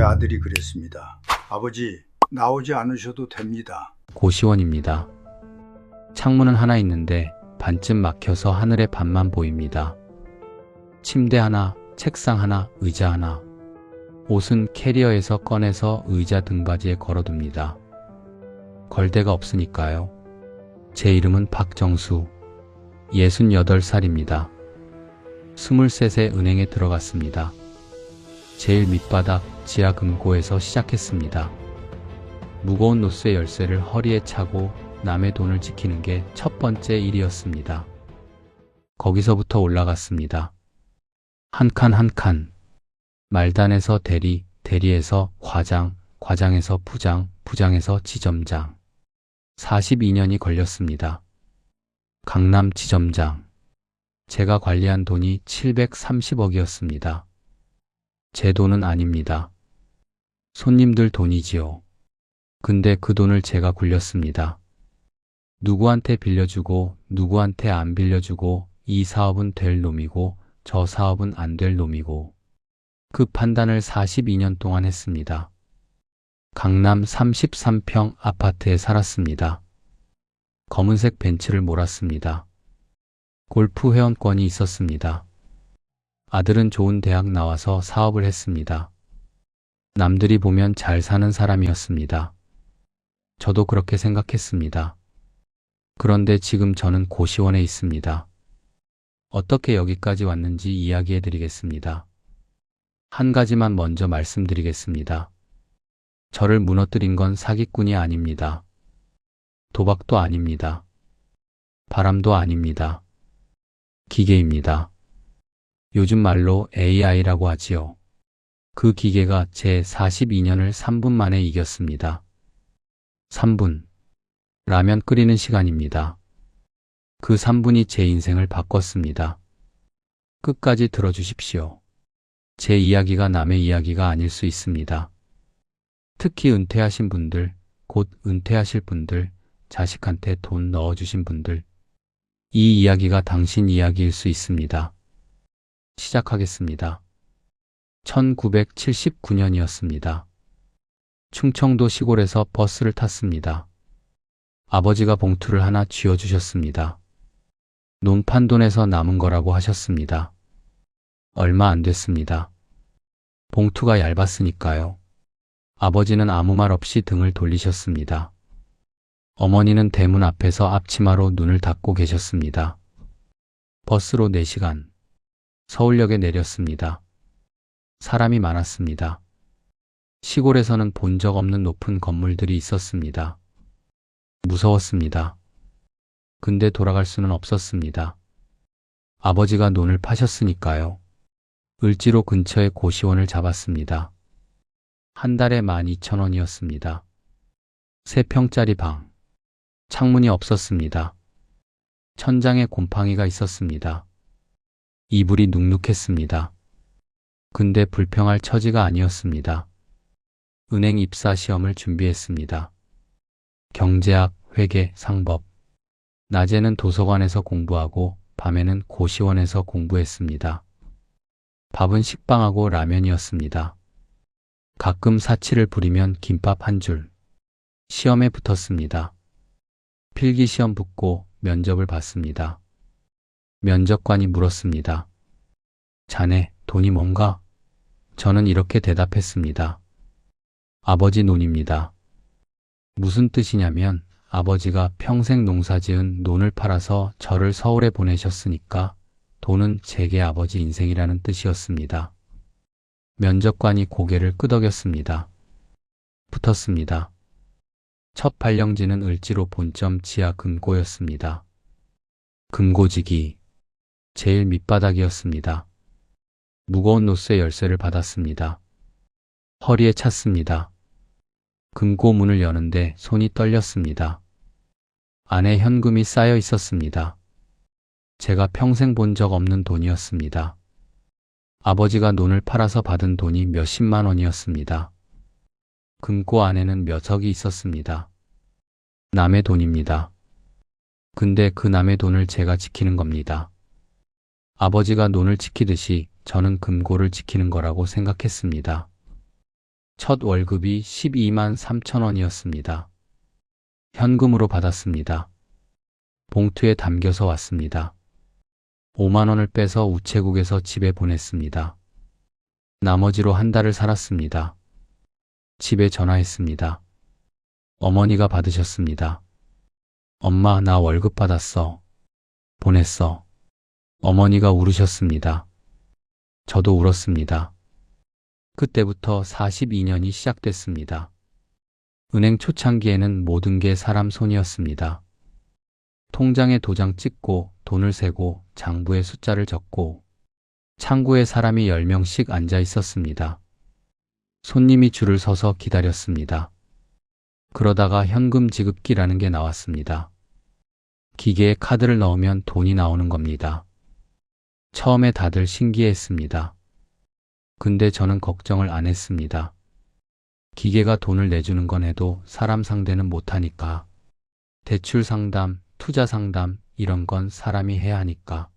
아들이 그랬습니다. 아버지, 나오지 않으셔도 됩니다. 고시원입니다. 창문은 하나 있는데 반쯤 막혀서 하늘의 반만 보입니다. 침대 하나, 책상 하나, 의자 하나. 옷은 캐리어에서 꺼내서 의자 등받이에 걸어둡니다. 걸대가 없으니까요. 제 이름은 박정수. 68살입니다. 23세 은행에 들어갔습니다. 제일 밑바닥 지하 금고에서 시작했습니다. 무거운 노스의 열쇠를 허리에 차고 남의 돈을 지키는 게 첫 번째 일이었습니다. 거기서부터 올라갔습니다. 한 칸 한 칸. 말단에서 대리, 대리에서 과장, 과장에서 부장, 부장에서 지점장. 42년이 걸렸습니다. 강남 지점장. 제가 관리한 돈이 730억이었습니다. 제 돈은 아닙니다. 손님들 돈이지요. 근데 그 돈을 제가 굴렸습니다. 누구한테 빌려주고 누구한테 안 빌려주고 이 사업은 될 놈이고 저 사업은 안 될 놈이고 그 판단을 42년 동안 했습니다. 강남 33평 아파트에 살았습니다. 검은색 벤츠를 몰았습니다. 골프 회원권이 있었습니다. 아들은 좋은 대학 나와서 사업을 했습니다. 남들이 보면 잘 사는 사람이었습니다. 저도 그렇게 생각했습니다. 그런데 지금 저는 고시원에 있습니다. 어떻게 여기까지 왔는지 이야기해 드리겠습니다. 한 가지만 먼저 말씀드리겠습니다. 저를 무너뜨린 건 사기꾼이 아닙니다. 도박도 아닙니다. 바람도 아닙니다. 기계입니다. 요즘 말로 AI라고 하지요. 그 기계가 제 42년을 3분 만에 이겼습니다. 3분. 라면 끓이는 시간입니다. 그 3분이 제 인생을 바꿨습니다. 끝까지 들어주십시오. 제 이야기가 남의 이야기가 아닐 수 있습니다. 특히 은퇴하신 분들, 곧 은퇴하실 분들, 자식한테 돈 넣어주신 분들. 이 이야기가 당신 이야기일 수 있습니다. 시작하겠습니다. 1979년이었습니다. 충청도 시골에서 버스를 탔습니다. 아버지가 봉투를 하나 쥐어주셨습니다. 논판돈에서 남은 거라고 하셨습니다. 얼마 안 됐습니다. 봉투가 얇았으니까요. 아버지는 아무 말 없이 등을 돌리셨습니다. 어머니는 대문 앞에서 앞치마로 눈을 닫고 계셨습니다. 버스로 4시간. 서울역에 내렸습니다. 사람이 많았습니다. 시골에서는 본 적 없는 높은 건물들이 있었습니다. 무서웠습니다. 근데 돌아갈 수는 없었습니다. 아버지가 논을 파셨으니까요. 을지로 근처에 고시원을 잡았습니다. 한 달에 12,000원이었습니다. 3평짜리 방. 창문이 없었습니다. 천장에 곰팡이가 있었습니다. 이불이 눅눅했습니다. 근데 불평할 처지가 아니었습니다. 은행 입사 시험을 준비했습니다. 경제학, 회계, 상법. 낮에는 도서관에서 공부하고 밤에는 고시원에서 공부했습니다. 밥은 식빵하고 라면이었습니다. 가끔 사치를 부리면 김밥 한 줄. 시험에 붙었습니다. 필기시험 붙고 면접을 봤습니다. 면접관이 물었습니다. 자네, 돈이 뭔가? 저는 이렇게 대답했습니다. 아버지 논입니다. 무슨 뜻이냐면 아버지가 평생 농사지은 논을 팔아서 저를 서울에 보내셨으니까 돈은 제게 아버지 인생이라는 뜻이었습니다. 면접관이 고개를 끄덕였습니다. 붙었습니다. 첫 발령지는 을지로 본점 지하 금고였습니다. 금고지기. 제일 밑바닥이었습니다. 무거운 노스의 열쇠를 받았습니다. 허리에 찼습니다. 금고 문을 여는데 손이 떨렸습니다. 안에 현금이 쌓여 있었습니다. 제가 평생 본 적 없는 돈이었습니다. 아버지가 논을 팔아서 받은 돈이 몇십만 원이었습니다. 금고 안에는 몇 억이 있었습니다. 남의 돈입니다. 근데 그 남의 돈을 제가 지키는 겁니다. 아버지가 논을 지키듯이 저는 금고를 지키는 거라고 생각했습니다. 첫 월급이 12만 3천 원이었습니다. 현금으로 받았습니다. 봉투에 담겨서 왔습니다. 5만 원을 빼서 우체국에서 집에 보냈습니다. 나머지로 한 달을 살았습니다. 집에 전화했습니다. 어머니가 받으셨습니다. 엄마, 나 월급 받았어. 보냈어. 어머니가 울으셨습니다. 저도 울었습니다. 그때부터 42년이 시작됐습니다. 은행 초창기에는 모든 게 사람 손이었습니다. 통장에 도장 찍고 돈을 세고 장부에 숫자를 적고 창구에 사람이 10명씩 앉아 있었습니다. 손님이 줄을 서서 기다렸습니다. 그러다가 현금 지급기라는 게 나왔습니다. 기계에 카드를 넣으면 돈이 나오는 겁니다. 처음에 다들 신기했습니다. 근데 저는 걱정을 안 했습니다. 기계가 돈을 내주는 건 해도 사람 상대는 못하니까. 대출 상담, 투자 상담 이런 건 사람이 해야 하니까.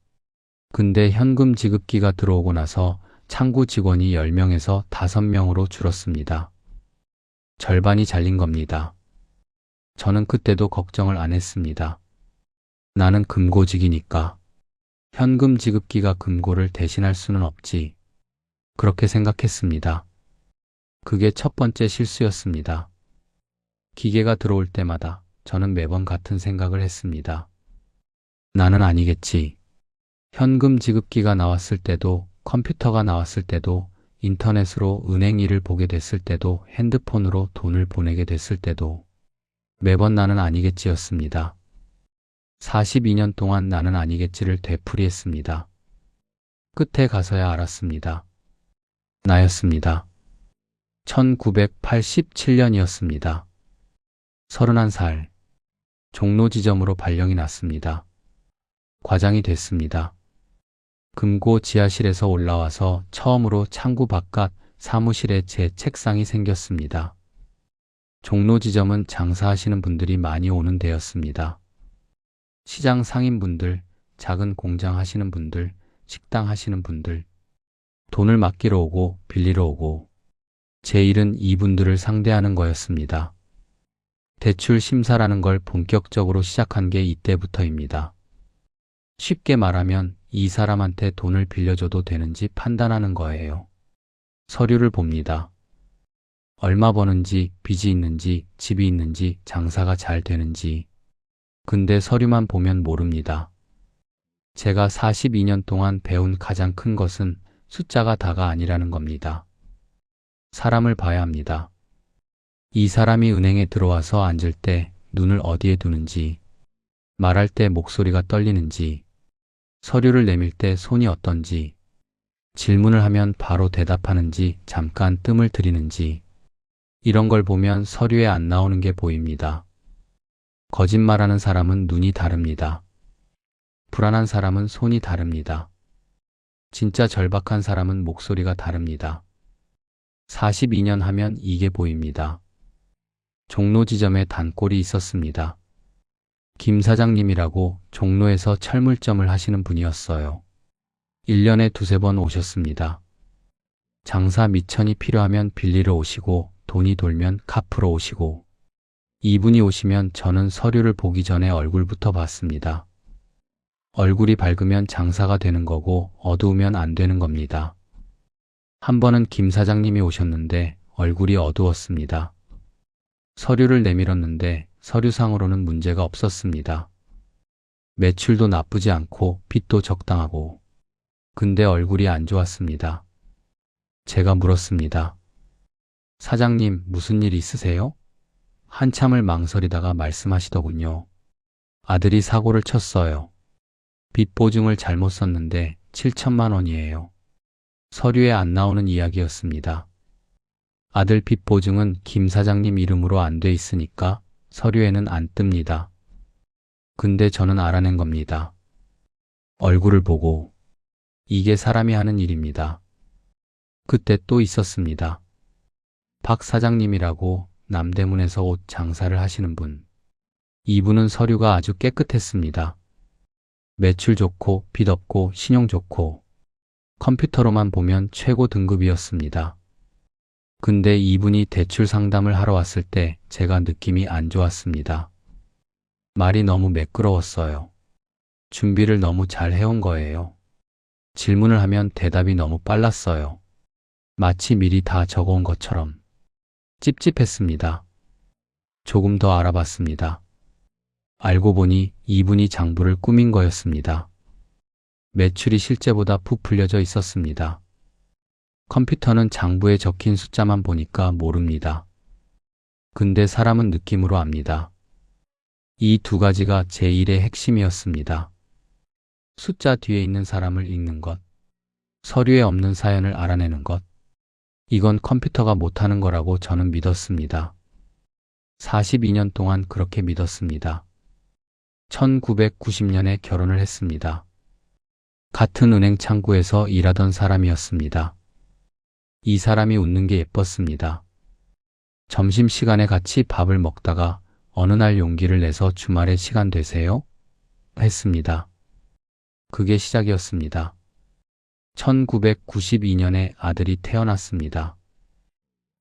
근데 현금 지급기가 들어오고 나서 창구 직원이 10명에서 5명으로 줄었습니다. 절반이 잘린 겁니다. 저는 그때도 걱정을 안 했습니다. 나는 금고직이니까. 현금 지급기가 금고를 대신할 수는 없지. 그렇게 생각했습니다. 그게 첫 번째 실수였습니다. 기계가 들어올 때마다 저는 매번 같은 생각을 했습니다. 나는 아니겠지. 현금 지급기가 나왔을 때도, 컴퓨터가 나왔을 때도, 인터넷으로 은행 일을 보게 됐을 때도, 핸드폰으로 돈을 보내게 됐을 때도 매번 나는 아니겠지였습니다. 42년 동안 나는 아니겠지를 되풀이했습니다. 끝에 가서야 알았습니다. 나였습니다. 1987년이었습니다. 31살. 종로 지점으로 발령이 났습니다. 과장이 됐습니다. 금고 지하실에서 올라와서 처음으로 창구 바깥 사무실에 제 책상이 생겼습니다. 종로 지점은 장사하시는 분들이 많이 오는 데였습니다. 시장 상인분들, 작은 공장 하시는 분들, 식당 하시는 분들, 돈을 맡기러 오고 빌리러 오고, 제 일은 이분들을 상대하는 거였습니다. 대출 심사라는 걸 본격적으로 시작한 게 이때부터입니다. 쉽게 말하면 이 사람한테 돈을 빌려줘도 되는지 판단하는 거예요. 서류를 봅니다. 얼마 버는지, 빚이 있는지, 집이 있는지, 장사가 잘 되는지. 근데 서류만 보면 모릅니다. 제가 42년 동안 배운 가장 큰 것은 숫자가 다가 아니라는 겁니다. 사람을 봐야 합니다. 이 사람이 은행에 들어와서 앉을 때 눈을 어디에 두는지, 말할 때 목소리가 떨리는지, 서류를 내밀 때 손이 어떤지, 질문을 하면 바로 대답하는지 잠깐 뜸을 들이는지, 이런 걸 보면 서류에 안 나오는 게 보입니다. 거짓말하는 사람은 눈이 다릅니다. 불안한 사람은 손이 다릅니다. 진짜 절박한 사람은 목소리가 다릅니다. 42년 하면 이게 보입니다. 종로 지점에 단골이 있었습니다. 김 사장님이라고 종로에서 철물점을 하시는 분이었어요. 1년에 2~3번 오셨습니다. 장사 미천이 필요하면 빌리러 오시고 돈이 돌면 갚으러 오시고, 이분이 오시면 저는 서류를 보기 전에 얼굴부터 봤습니다. 얼굴이 밝으면 장사가 되는 거고 어두우면 안 되는 겁니다. 한 번은 김 사장님이 오셨는데 얼굴이 어두웠습니다. 서류를 내밀었는데 서류상으로는 문제가 없었습니다. 매출도 나쁘지 않고 빚도 적당하고. 근데 얼굴이 안 좋았습니다. 제가 물었습니다. 사장님, 무슨 일 있으세요? 한참을 망설이다가 말씀하시더군요. 아들이 사고를 쳤어요. 빚 보증을 잘못 썼는데 7천만 원이에요. 서류에 안 나오는 이야기였습니다. 아들 빚 보증은 김 사장님 이름으로 안 돼 있으니까 서류에는 안 뜹니다. 근데 저는 알아낸 겁니다. 얼굴을 보고. 이게 사람이 하는 일입니다. 그때 또 있었습니다. 박 사장님이라고 남대문에서 옷 장사를 하시는 분. 이분은 서류가 아주 깨끗했습니다. 매출 좋고 빚 없고 신용 좋고 컴퓨터로만 보면 최고 등급이었습니다. 근데 이분이 대출 상담을 하러 왔을 때 제가 느낌이 안 좋았습니다. 말이 너무 매끄러웠어요. 준비를 너무 잘 해온 거예요. 질문을 하면 대답이 너무 빨랐어요. 마치 미리 다 적어온 것처럼. 찝찝했습니다. 조금 더 알아봤습니다. 알고 보니 이분이 장부를 꾸민 거였습니다. 매출이 실제보다 부풀려져 있었습니다. 컴퓨터는 장부에 적힌 숫자만 보니까 모릅니다. 근데 사람은 느낌으로 압니다. 이 두 가지가 제 일의 핵심이었습니다. 숫자 뒤에 있는 사람을 읽는 것, 서류에 없는 사연을 알아내는 것. 이건 컴퓨터가 못하는 거라고 저는 믿었습니다. 42년 동안 그렇게 믿었습니다. 1990년에 결혼을 했습니다. 같은 은행 창구에서 일하던 사람이었습니다. 이 사람이 웃는 게 예뻤습니다. 점심시간에 같이 밥을 먹다가 어느 날 용기를 내서 주말에 시간 되세요? 했습니다. 그게 시작이었습니다. 1992년에 아들이 태어났습니다.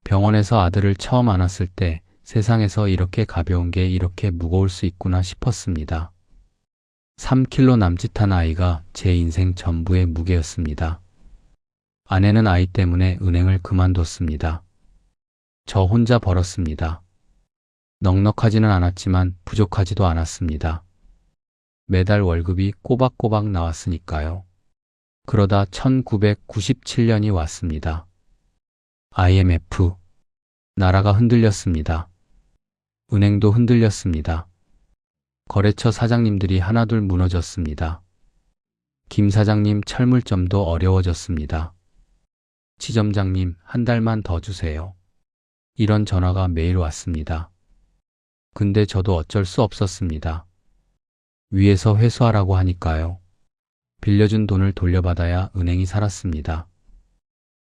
병원에서 아들을 처음 안았을 때 세상에서 이렇게 가벼운 게 이렇게 무거울 수 있구나 싶었습니다. 3kg 남짓한 아이가 제 인생 전부의 무게였습니다. 아내는 아이 때문에 은행을 그만뒀습니다. 저 혼자 벌었습니다. 넉넉하지는 않았지만 부족하지도 않았습니다. 매달 월급이 꼬박꼬박 나왔으니까요. 그러다 1997년이 왔습니다. IMF. 나라가 흔들렸습니다. 은행도 흔들렸습니다. 거래처 사장님들이 하나둘 무너졌습니다. 김 사장님 철물점도 어려워졌습니다. 지점장님 한 달만 더 주세요. 이런 전화가 매일 왔습니다. 근데 저도 어쩔 수 없었습니다. 위에서 회수하라고 하니까요. 빌려준 돈을 돌려받아야 은행이 살았습니다.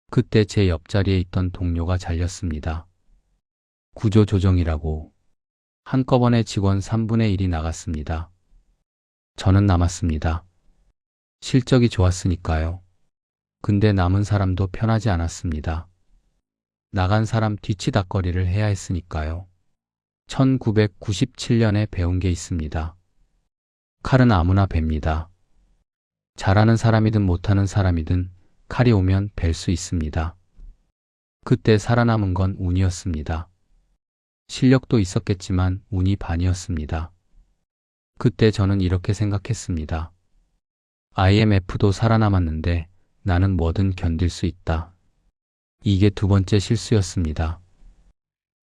그때 제 옆자리에 있던 동료가 잘렸습니다. 구조조정이라고. 한꺼번에 직원 3분의 1이 나갔습니다. 저는 남았습니다. 실적이 좋았으니까요. 근데 남은 사람도 편하지 않았습니다. 나간 사람 뒤치다꺼리를 해야 했으니까요. 1997년에 배운 게 있습니다. 칼은 아무나 벨니다. 잘하는 사람이든 못하는 사람이든 칼이 오면 벨 수 있습니다. 그때 살아남은 건 운이었습니다. 실력도 있었겠지만 운이 반이었습니다. 그때 저는 이렇게 생각했습니다. IMF도 살아남았는데 나는 뭐든 견딜 수 있다. 이게 두 번째 실수였습니다.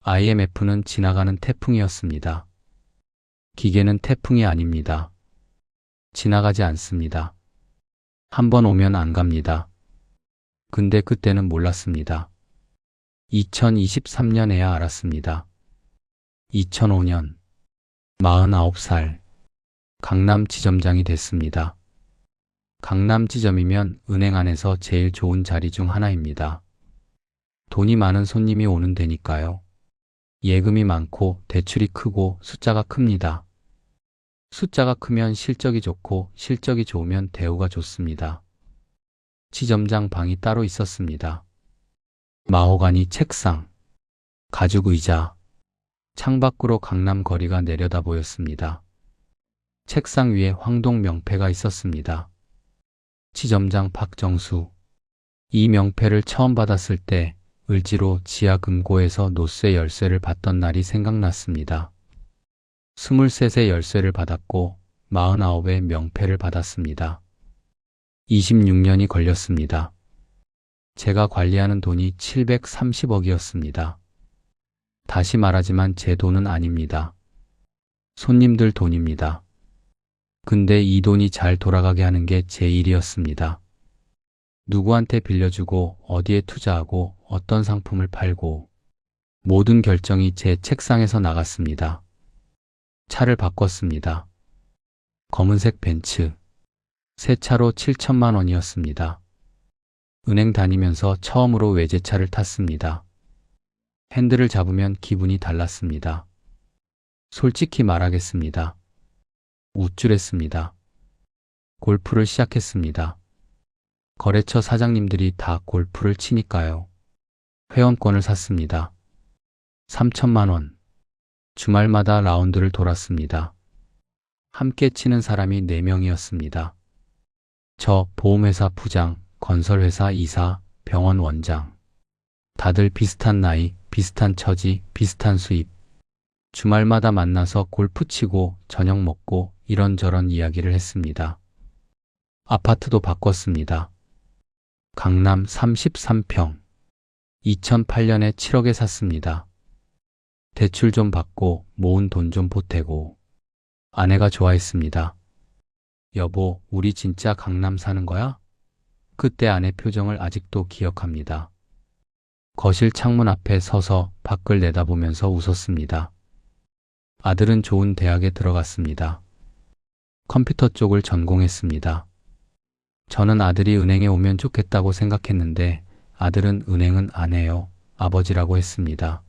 IMF는 지나가는 태풍이었습니다. 기계는 태풍이 아닙니다. 지나가지 않습니다. 한 번 오면 안 갑니다. 근데 그때는 몰랐습니다. 2023년에야 알았습니다. 2005년 49살 강남 지점장이 됐습니다. 강남 지점이면 은행 안에서 제일 좋은 자리 중 하나입니다. 돈이 많은 손님이 오는 데니까요. 예금이 많고 대출이 크고 숫자가 큽니다. 숫자가 크면 실적이 좋고 실적이 좋으면 대우가 좋습니다. 지점장 방이 따로 있었습니다. 마호가니 책상, 가죽 의자, 창밖으로 강남 거리가 내려다 보였습니다. 책상 위에 황동 명패가 있었습니다. 지점장 박정수. 이 명패를 처음 받았을 때 을지로 지하 금고에서 노쇠 열쇠를 받던 날이 생각났습니다. 23세 열쇠를 받았고 49의 명패를 받았습니다. 26년이 걸렸습니다. 제가 관리하는 돈이 730억이었습니다. 다시 말하지만 제 돈은 아닙니다. 손님들 돈입니다. 근데 이 돈이 잘 돌아가게 하는 게 제 일이었습니다. 누구한테 빌려주고 어디에 투자하고 어떤 상품을 팔고 모든 결정이 제 책상에서 나갔습니다. 차를 바꿨습니다. 검은색 벤츠. 새 차로 7천만 원이었습니다. 은행 다니면서 처음으로 외제차를 탔습니다. 핸들을 잡으면 기분이 달랐습니다. 솔직히 말하겠습니다. 우쭐했습니다. 골프를 시작했습니다. 거래처 사장님들이 다 골프를 치니까요. 회원권을 샀습니다. 3천만 원. 주말마다 라운드를 돌았습니다. 함께 치는 사람이 4명이었습니다. 저, 보험회사 부장, 건설회사 이사, 병원 원장. 다들 비슷한 나이, 비슷한 처지, 비슷한 수입. 주말마다 만나서 골프 치고 저녁 먹고 이런저런 이야기를 했습니다. 아파트도 바꿨습니다. 강남 33평. 2008년에 7억에 샀습니다. 대출 좀 받고 모은 돈 좀 보태고. 아내가 좋아했습니다. 여보, 우리 진짜 강남 사는 거야? 그때 아내 표정을 아직도 기억합니다. 거실 창문 앞에 서서 밖을 내다보면서 웃었습니다. 아들은 좋은 대학에 들어갔습니다. 컴퓨터 쪽을 전공했습니다. 저는 아들이 은행에 오면 좋겠다고 생각했는데 아들은 은행은 안 해요. 아버지라고 했습니다.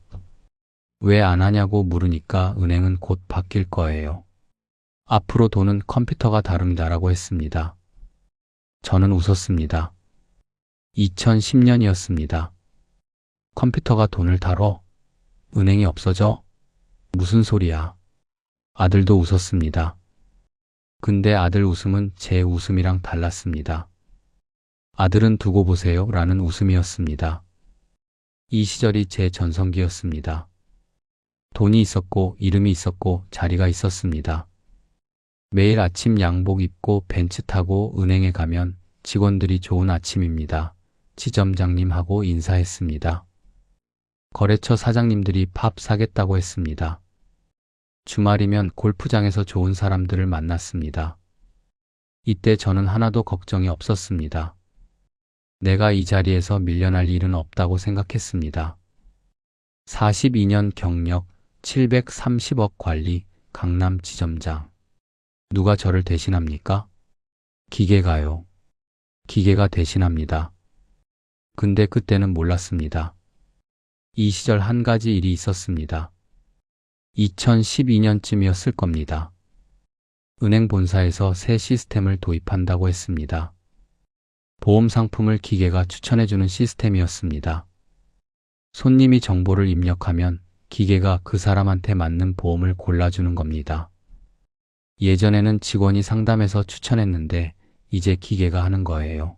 왜 안 하냐고 물으니까 은행은 곧 바뀔 거예요. 앞으로 돈은 컴퓨터가 다룬다라고 했습니다. 저는 웃었습니다. 2010년이었습니다. 컴퓨터가 돈을 다뤄? 은행이 없어져? 무슨 소리야? 아들도 웃었습니다. 근데 아들 웃음은 제 웃음이랑 달랐습니다. 아들은 두고 보세요 라는 웃음이었습니다. 이 시절이 제 전성기였습니다. 돈이 있었고 이름이 있었고 자리가 있었습니다. 매일 아침 양복 입고 벤츠 타고 은행에 가면 직원들이 좋은 아침입니다. 지점장님하고 인사했습니다. 거래처 사장님들이 밥 사겠다고 했습니다. 주말이면 골프장에서 좋은 사람들을 만났습니다. 이때 저는 하나도 걱정이 없었습니다. 내가 이 자리에서 밀려날 일은 없다고 생각했습니다. 42년 경력, 730억 관리, 강남 지점장. 누가 저를 대신합니까? 기계가요. 기계가 대신합니다. 근데 그때는 몰랐습니다. 이 시절 한 가지 일이 있었습니다. 2012년쯤이었을 겁니다. 은행 본사에서 새 시스템을 도입한다고 했습니다. 보험 상품을 기계가 추천해주는 시스템이었습니다. 손님이 정보를 입력하면 기계가 그 사람한테 맞는 보험을 골라주는 겁니다. 예전에는 직원이 상담해서 추천했는데 이제 기계가 하는 거예요.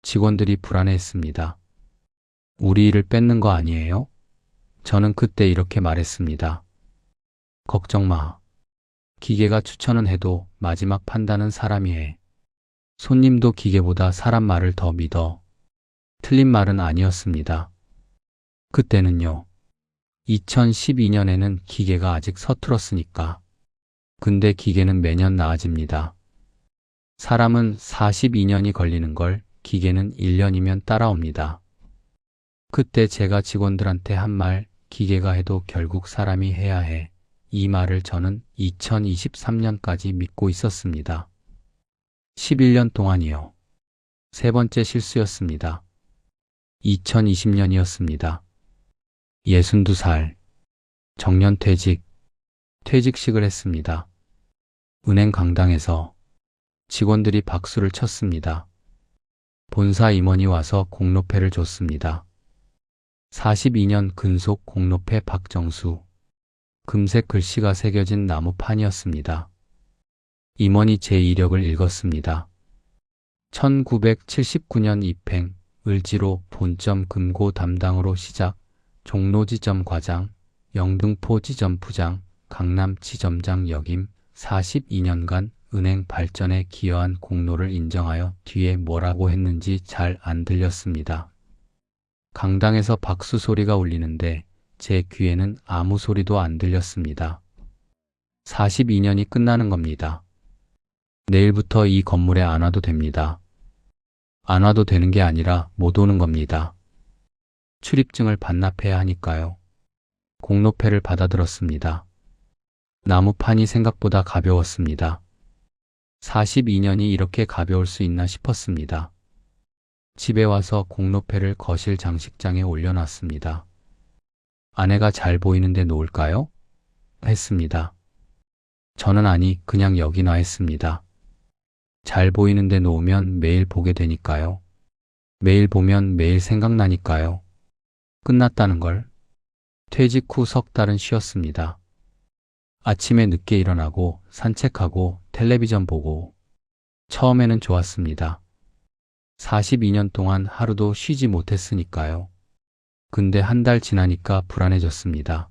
직원들이 불안해했습니다. 우리 일을 뺏는 거 아니에요? 저는 그때 이렇게 말했습니다. 걱정 마. 기계가 추천은 해도 마지막 판단은 사람이 해. 손님도 기계보다 사람 말을 더 믿어. 틀린 말은 아니었습니다. 그때는요. 2012년에는 기계가 아직 서툴었으니까. 근데 기계는 매년 나아집니다. 사람은 42년이 걸리는 걸 기계는 1년이면 따라옵니다. 그때 제가 직원들한테 한 말, 기계가 해도 결국 사람이 해야 해. 이 말을 저는 2023년까지 믿고 있었습니다. 11년 동안이요. 세 번째 실수였습니다. 2020년이었습니다. 62살. 정년퇴직. 퇴직식을 했습니다. 은행 강당에서 직원들이 박수를 쳤습니다. 본사 임원이 와서 공로패를 줬습니다. 42년 근속 공로패 박정수. 금색 글씨가 새겨진 나무판이었습니다. 임원이 제 이력을 읽었습니다. 1979년 입행, 을지로 본점 금고 담당으로 시작, 종로지점 과장, 영등포 지점 부장, 강남 지점장 역임, 42년간 은행 발전에 기여한 공로를 인정하여 뒤에 뭐라고 했는지 잘 안 들렸습니다. 강당에서 박수 소리가 울리는데 제 귀에는 아무 소리도 안 들렸습니다. 42년이 끝나는 겁니다. 내일부터 이 건물에 안 와도 됩니다. 안 와도 되는 게 아니라 못 오는 겁니다. 출입증을 반납해야 하니까요. 공로패를 받아들었습니다. 나무판이 생각보다 가벼웠습니다. 42년이 이렇게 가벼울 수 있나 싶었습니다. 집에 와서 공로패를 거실 장식장에 올려놨습니다. 아내가 잘 보이는데 놓을까요? 했습니다. 저는 아니, 그냥 여기 놔 했습니다. 잘 보이는데 놓으면 매일 보게 되니까요. 매일 보면 매일 생각나니까요. 끝났다는 걸. 퇴직 후 석 달은 쉬었습니다. 아침에 늦게 일어나고 산책하고 텔레비전 보고. 처음에는 좋았습니다. 42년 동안 하루도 쉬지 못했으니까요. 근데 한 달 지나니까 불안해졌습니다.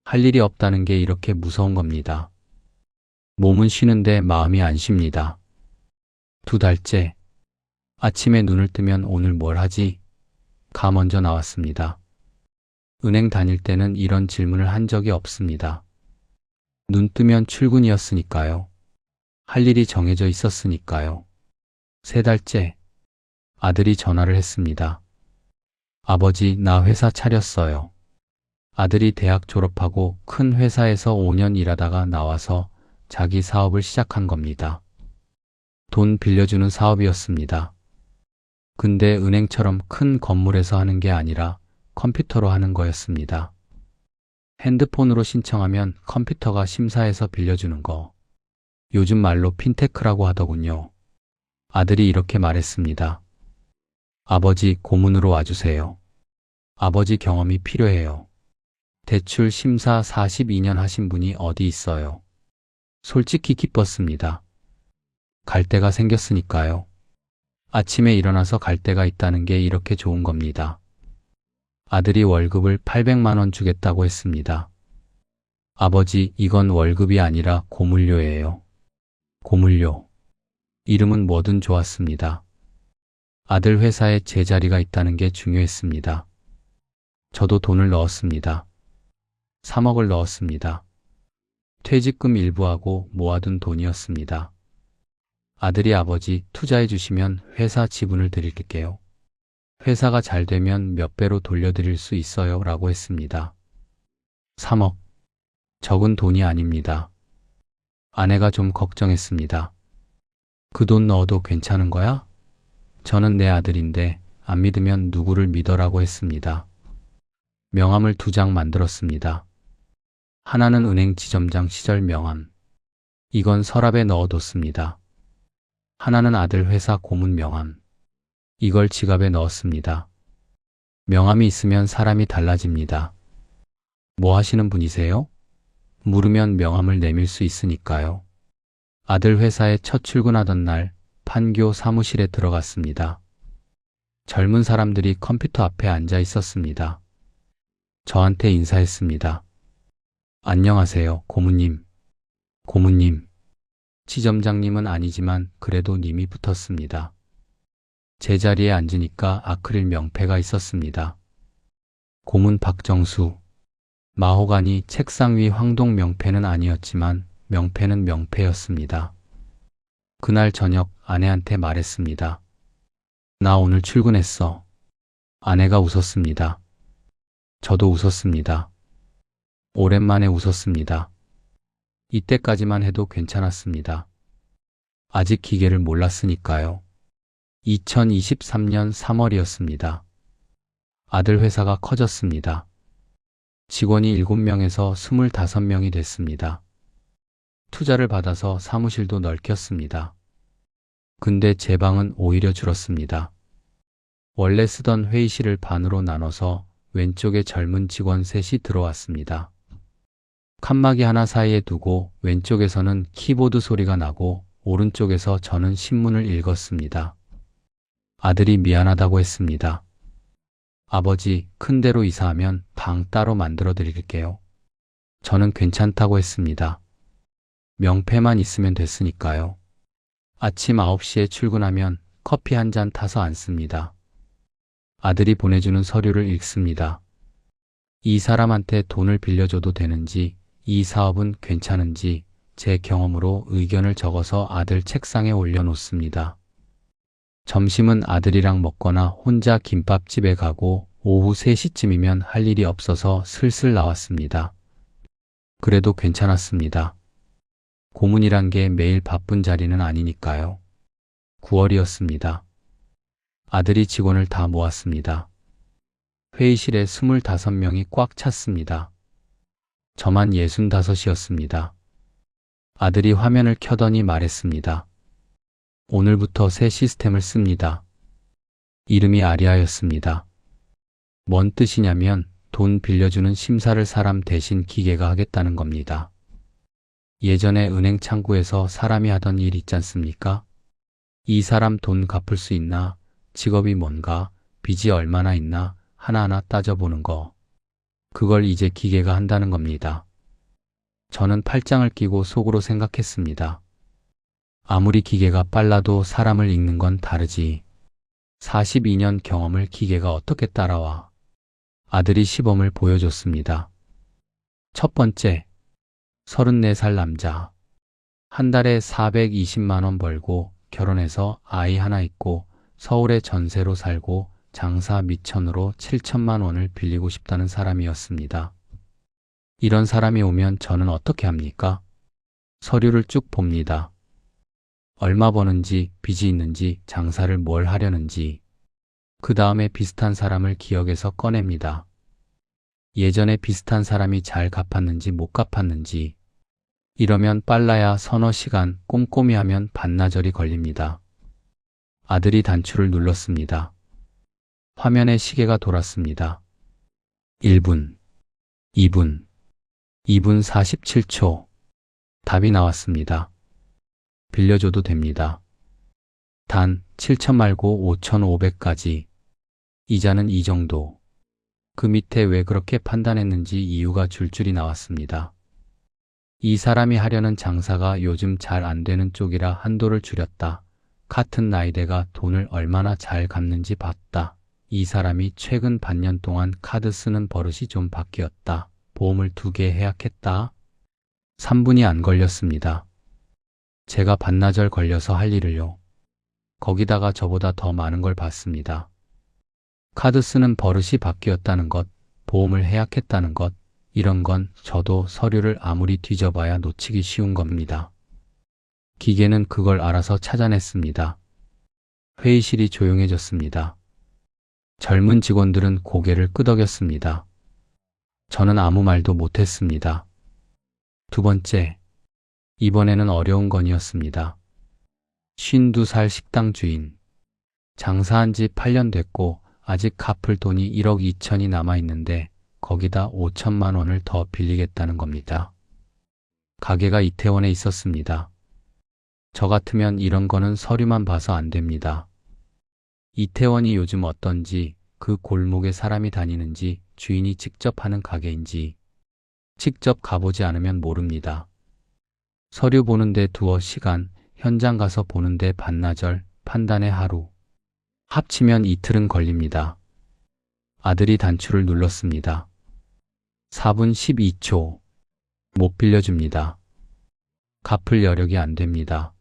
할 일이 없다는 게 이렇게 무서운 겁니다. 몸은 쉬는데 마음이 안 쉽니다. 2달째. 아침에 눈을 뜨면 오늘 뭘 하지? 가 먼저 나왔습니다. 은행 다닐 때는 이런 질문을 한 적이 없습니다. 눈 뜨면 출근이었으니까요. 할 일이 정해져 있었으니까요. 3달째. 아들이 전화를 했습니다. 아버지, 나 회사 차렸어요. 아들이 대학 졸업하고 큰 회사에서 5년 일하다가 나와서 자기 사업을 시작한 겁니다. 돈 빌려주는 사업이었습니다. 근데 은행처럼 큰 건물에서 하는 게 아니라 컴퓨터로 하는 거였습니다. 핸드폰으로 신청하면 컴퓨터가 심사해서 빌려주는 거. 요즘 말로 핀테크라고 하더군요. 아들이 이렇게 말했습니다. 아버지, 고문으로 와주세요. 아버지 경험이 필요해요. 대출 심사 42년 하신 분이 어디 있어요? 솔직히 기뻤습니다. 갈 데가 생겼으니까요. 아침에 일어나서 갈 데가 있다는 게 이렇게 좋은 겁니다. 아들이 월급을 800만 원 주겠다고 했습니다. 아버지, 이건 월급이 아니라 고물료예요. 고물료. 이름은 뭐든 좋았습니다. 아들 회사에 제 자리가 있다는 게 중요했습니다. 저도 돈을 넣었습니다. 3억을 넣었습니다. 퇴직금 일부하고 모아둔 돈이었습니다. 아들이 아버지 투자해 주시면 회사 지분을 드릴게요. 회사가 잘 되면 몇 배로 돌려드릴 수 있어요 라고 했습니다. 3억. 적은 돈이 아닙니다. 아내가 좀 걱정했습니다. 그 돈 넣어도 괜찮은 거야? 저는 내 아들인데 안 믿으면 누구를 믿어라고 했습니다. 명함을 2장 만들었습니다. 하나는 은행 지점장 시절 명함. 이건 서랍에 넣어뒀습니다. 하나는 아들 회사 고문 명함. 이걸 지갑에 넣었습니다. 명함이 있으면 사람이 달라집니다. 뭐 하시는 분이세요? 물으면 명함을 내밀 수 있으니까요. 아들 회사에 첫 출근하던 날 판교 사무실에 들어갔습니다. 젊은 사람들이 컴퓨터 앞에 앉아 있었습니다. 저한테 인사했습니다. 안녕하세요, 고문님. 고문님. 지점장님은 아니지만 그래도 님이 붙었습니다. 제 자리에 앉으니까 아크릴 명패가 있었습니다. 고문 박정수. 마호가니 책상 위 황동 명패는 아니었지만 명패는 명패였습니다. 그날 저녁 아내한테 말했습니다. 나 오늘 출근했어. 아내가 웃었습니다. 저도 웃었습니다. 오랜만에 웃었습니다. 이때까지만 해도 괜찮았습니다. 아직 기계를 몰랐으니까요. 2023년 3월이었습니다. 아들 회사가 커졌습니다. 직원이 7명에서 25명이 됐습니다. 투자를 받아서 사무실도 넓혔습니다. 근데 제 방은 오히려 줄었습니다. 원래 쓰던 회의실을 반으로 나눠서 왼쪽에 젊은 직원 3이 들어왔습니다. 칸막이 하나 사이에 두고 왼쪽에서는 키보드 소리가 나고 오른쪽에서 저는 신문을 읽었습니다. 아들이 미안하다고 했습니다. 아버지, 큰 데로 이사하면 방 따로 만들어 드릴게요. 저는 괜찮다고 했습니다. 명패만 있으면 됐으니까요. 아침 9시에 출근하면 커피 한 잔 타서 앉습니다. 아들이 보내주는 서류를 읽습니다. 이 사람한테 돈을 빌려줘도 되는지, 이 사업은 괜찮은지 제 경험으로 의견을 적어서 아들 책상에 올려놓습니다. 점심은 아들이랑 먹거나 혼자 김밥집에 가고 오후 3시쯤이면 할 일이 없어서 슬슬 나왔습니다. 그래도 괜찮았습니다. 고문이란 게 매일 바쁜 자리는 아니니까요. 9월이었습니다. 아들이 직원을 다 모았습니다. 회의실에 25명이 꽉 찼습니다. 저만 65이었습니다. 아들이 화면을 켜더니 말했습니다. 오늘부터 새 시스템을 씁니다. 이름이 아리아였습니다. 뭔 뜻이냐면 돈 빌려주는 심사를 사람 대신 기계가 하겠다는 겁니다. 예전에 은행 창구에서 사람이 하던 일 있지 않습니까? 이 사람 돈 갚을 수 있나? 직업이 뭔가? 빚이 얼마나 있나? 하나하나 따져보는 거. 그걸 이제 기계가 한다는 겁니다. 저는 팔짱을 끼고 속으로 생각했습니다. 아무리 기계가 빨라도 사람을 읽는 건 다르지. 42년 경험을 기계가 어떻게 따라와? 아들이 시범을 보여줬습니다. 첫 번째, 34살 남자. 한 달에 420만 원 벌고 결혼해서 아이 하나 있고 서울에 전세로 살고 장사 미천으로 7천만 원을 빌리고 싶다는 사람이었습니다. 이런 사람이 오면 저는 어떻게 합니까? 서류를 쭉 봅니다. 얼마 버는지, 빚이 있는지, 장사를 뭘 하려는지. 그 다음에 비슷한 사람을 기억해서 꺼냅니다. 예전에 비슷한 사람이 잘 갚았는지 못 갚았는지. 이러면 빨라야 서너 시간, 꼼꼼히 하면 반나절이 걸립니다. 아들이 단추를 눌렀습니다. 화면에 시계가 돌았습니다. 1분, 2분, 2분 47초. 답이 나왔습니다. 빌려줘도 됩니다. 단 7천 말고 5,500까지. 이자는 이 정도. 그 밑에 왜 그렇게 판단했는지 이유가 줄줄이 나왔습니다. 이 사람이 하려는 장사가 요즘 잘 안 되는 쪽이라 한도를 줄였다. 같은 나이대가 돈을 얼마나 잘 갚는지 봤다. 이 사람이 최근 반년 동안 카드 쓰는 버릇이 좀 바뀌었다. 보험을 2개 해약했다. 3분이 안 걸렸습니다. 제가 반나절 걸려서 할 일을요. 거기다가 저보다 더 많은 걸 봤습니다. 카드 쓰는 버릇이 바뀌었다는 것, 보험을 해약했다는 것, 이런 건 저도 서류를 아무리 뒤져봐야 놓치기 쉬운 겁니다. 기계는 그걸 알아서 찾아냈습니다. 회의실이 조용해졌습니다. 젊은 직원들은 고개를 끄덕였습니다. 저는 아무 말도 못했습니다. 두 번째, 이번에는 어려운 건이었습니다. 52살 식당 주인. 장사한 지 8년 됐고 아직 갚을 돈이 1억 2천이 남아있는데 거기다 5천만 원을 더 빌리겠다는 겁니다. 가게가 이태원에 있었습니다. 저 같으면 이런 거는 서류만 봐서 안 됩니다. 이태원이 요즘 어떤지, 그 골목에 사람이 다니는지, 주인이 직접 하는 가게인지 직접 가보지 않으면 모릅니다. 서류 보는데 두어 시간, 현장 가서 보는데 반나절, 판단에 하루. 합치면 이틀은 걸립니다. 아들이 단추를 눌렀습니다. 4분 12초. 못 빌려줍니다. 갚을 여력이 안 됩니다.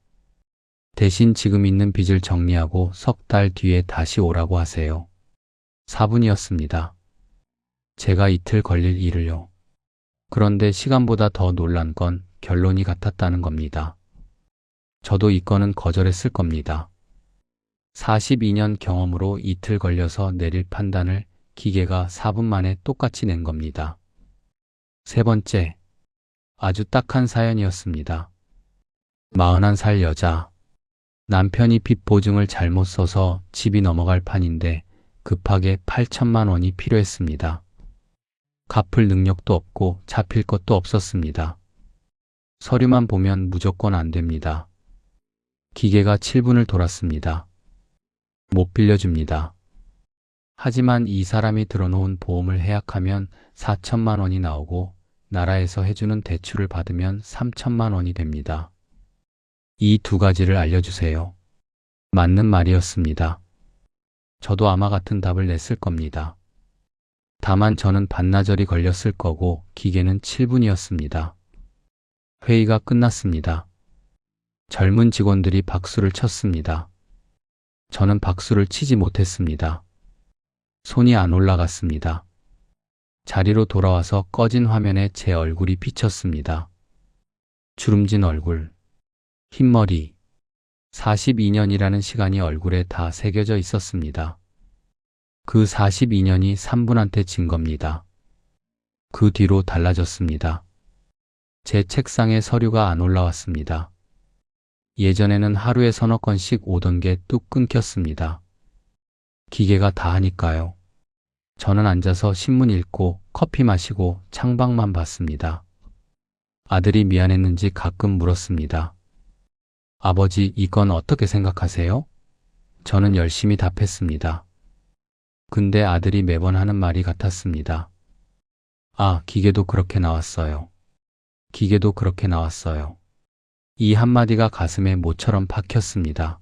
대신 지금 있는 빚을 정리하고 석 달 뒤에 다시 오라고 하세요. 4분이었습니다. 제가 이틀 걸릴 일을요. 그런데 시간보다 더 놀란 건 결론이 같았다는 겁니다. 저도 이 건은 거절했을 겁니다. 42년 경험으로 이틀 걸려서 내릴 판단을 기계가 4분 만에 똑같이 낸 겁니다. 세 번째, 아주 딱한 사연이었습니다. 41살 여자. 남편이 빚 보증을 잘못 써서 집이 넘어갈 판인데 급하게 8천만 원이 필요했습니다. 갚을 능력도 없고 잡힐 것도 없었습니다. 서류만 보면 무조건 안 됩니다. 기계가 7분을 돌았습니다. 못 빌려줍니다. 하지만 이 사람이 들어놓은 보험을 해약하면 4천만 원이 나오고 나라에서 해주는 대출을 받으면 3천만 원이 됩니다. 이 두 가지를 알려주세요. 맞는 말이었습니다. 저도 아마 같은 답을 냈을 겁니다. 다만 저는 반나절이 걸렸을 거고 기계는 7분이었습니다. 회의가 끝났습니다. 젊은 직원들이 박수를 쳤습니다. 저는 박수를 치지 못했습니다. 손이 안 올라갔습니다. 자리로 돌아와서 꺼진 화면에 제 얼굴이 비쳤습니다. 주름진 얼굴, 흰머리, 42년이라는 시간이 얼굴에 다 새겨져 있었습니다. 그 42년이 3분한테 진 겁니다. 그 뒤로 달라졌습니다. 제 책상에 서류가 안 올라왔습니다. 예전에는 하루에 서너 건씩 오던 게 뚝 끊겼습니다. 기계가 다 하니까요. 저는 앉아서 신문 읽고 커피 마시고 창밖만 봤습니다. 아들이 미안했는지 가끔 물었습니다. 아버지, 이건 어떻게 생각하세요? 저는 열심히 답했습니다. 근데 아들이 매번 하는 말이 같았습니다. 아, 기계도 그렇게 나왔어요. 기계도 그렇게 나왔어요. 이 한마디가 가슴에 모처럼 박혔습니다.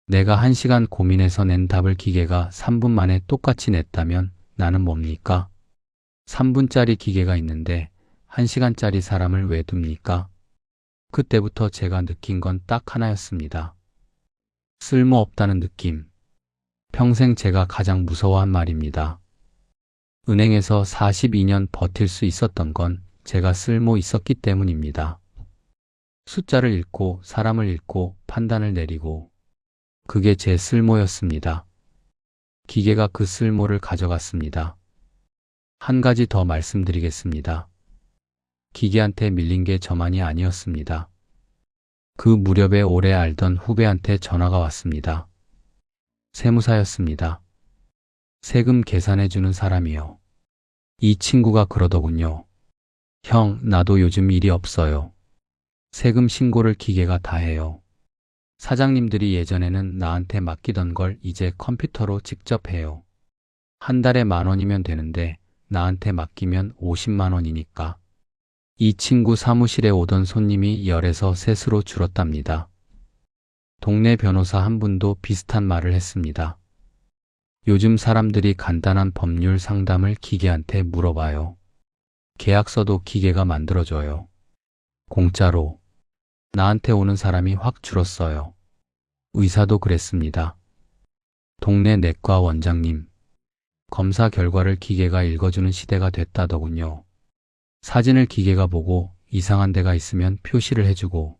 내가 1시간 고민해서 낸 답을 기계가 3분 만에 똑같이 냈다면 나는 뭡니까? 3분짜리 기계가 있는데 1시간짜리 사람을 왜 둡니까? 그때부터 제가 느낀 건 딱 하나였습니다. 쓸모없다는 느낌. 평생 제가 가장 무서워한 말입니다. 은행에서 42년 버틸 수 있었던 건 제가 쓸모 있었기 때문입니다. 숫자를 읽고 사람을 읽고 판단을 내리고 그게 제 쓸모였습니다. 기계가 그 쓸모를 가져갔습니다. 한 가지 더 말씀드리겠습니다. 기계한테 밀린 게 저만이 아니었습니다. 그 무렵에 오래 알던 후배한테 전화가 왔습니다. 세무사였습니다. 세금 계산해주는 사람이요. 이 친구가 그러더군요. 형, 나도 요즘 일이 없어요. 세금 신고를 기계가 다 해요. 사장님들이 예전에는 나한테 맡기던 걸 이제 컴퓨터로 직접 해요. 한 달에 10,000원이면 되는데 나한테 맡기면 50만 원이니까. 이 친구 사무실에 오던 손님이 10에서 3로 줄었답니다. 동네 변호사 한 분도 비슷한 말을 했습니다. 요즘 사람들이 간단한 법률 상담을 기계한테 물어봐요. 계약서도 기계가 만들어줘요. 공짜로. 나한테 오는 사람이 확 줄었어요. 의사도 그랬습니다. 동네 내과 원장님. 검사 결과를 기계가 읽어주는 시대가 됐다더군요. 사진을 기계가 보고 이상한 데가 있으면 표시를 해주고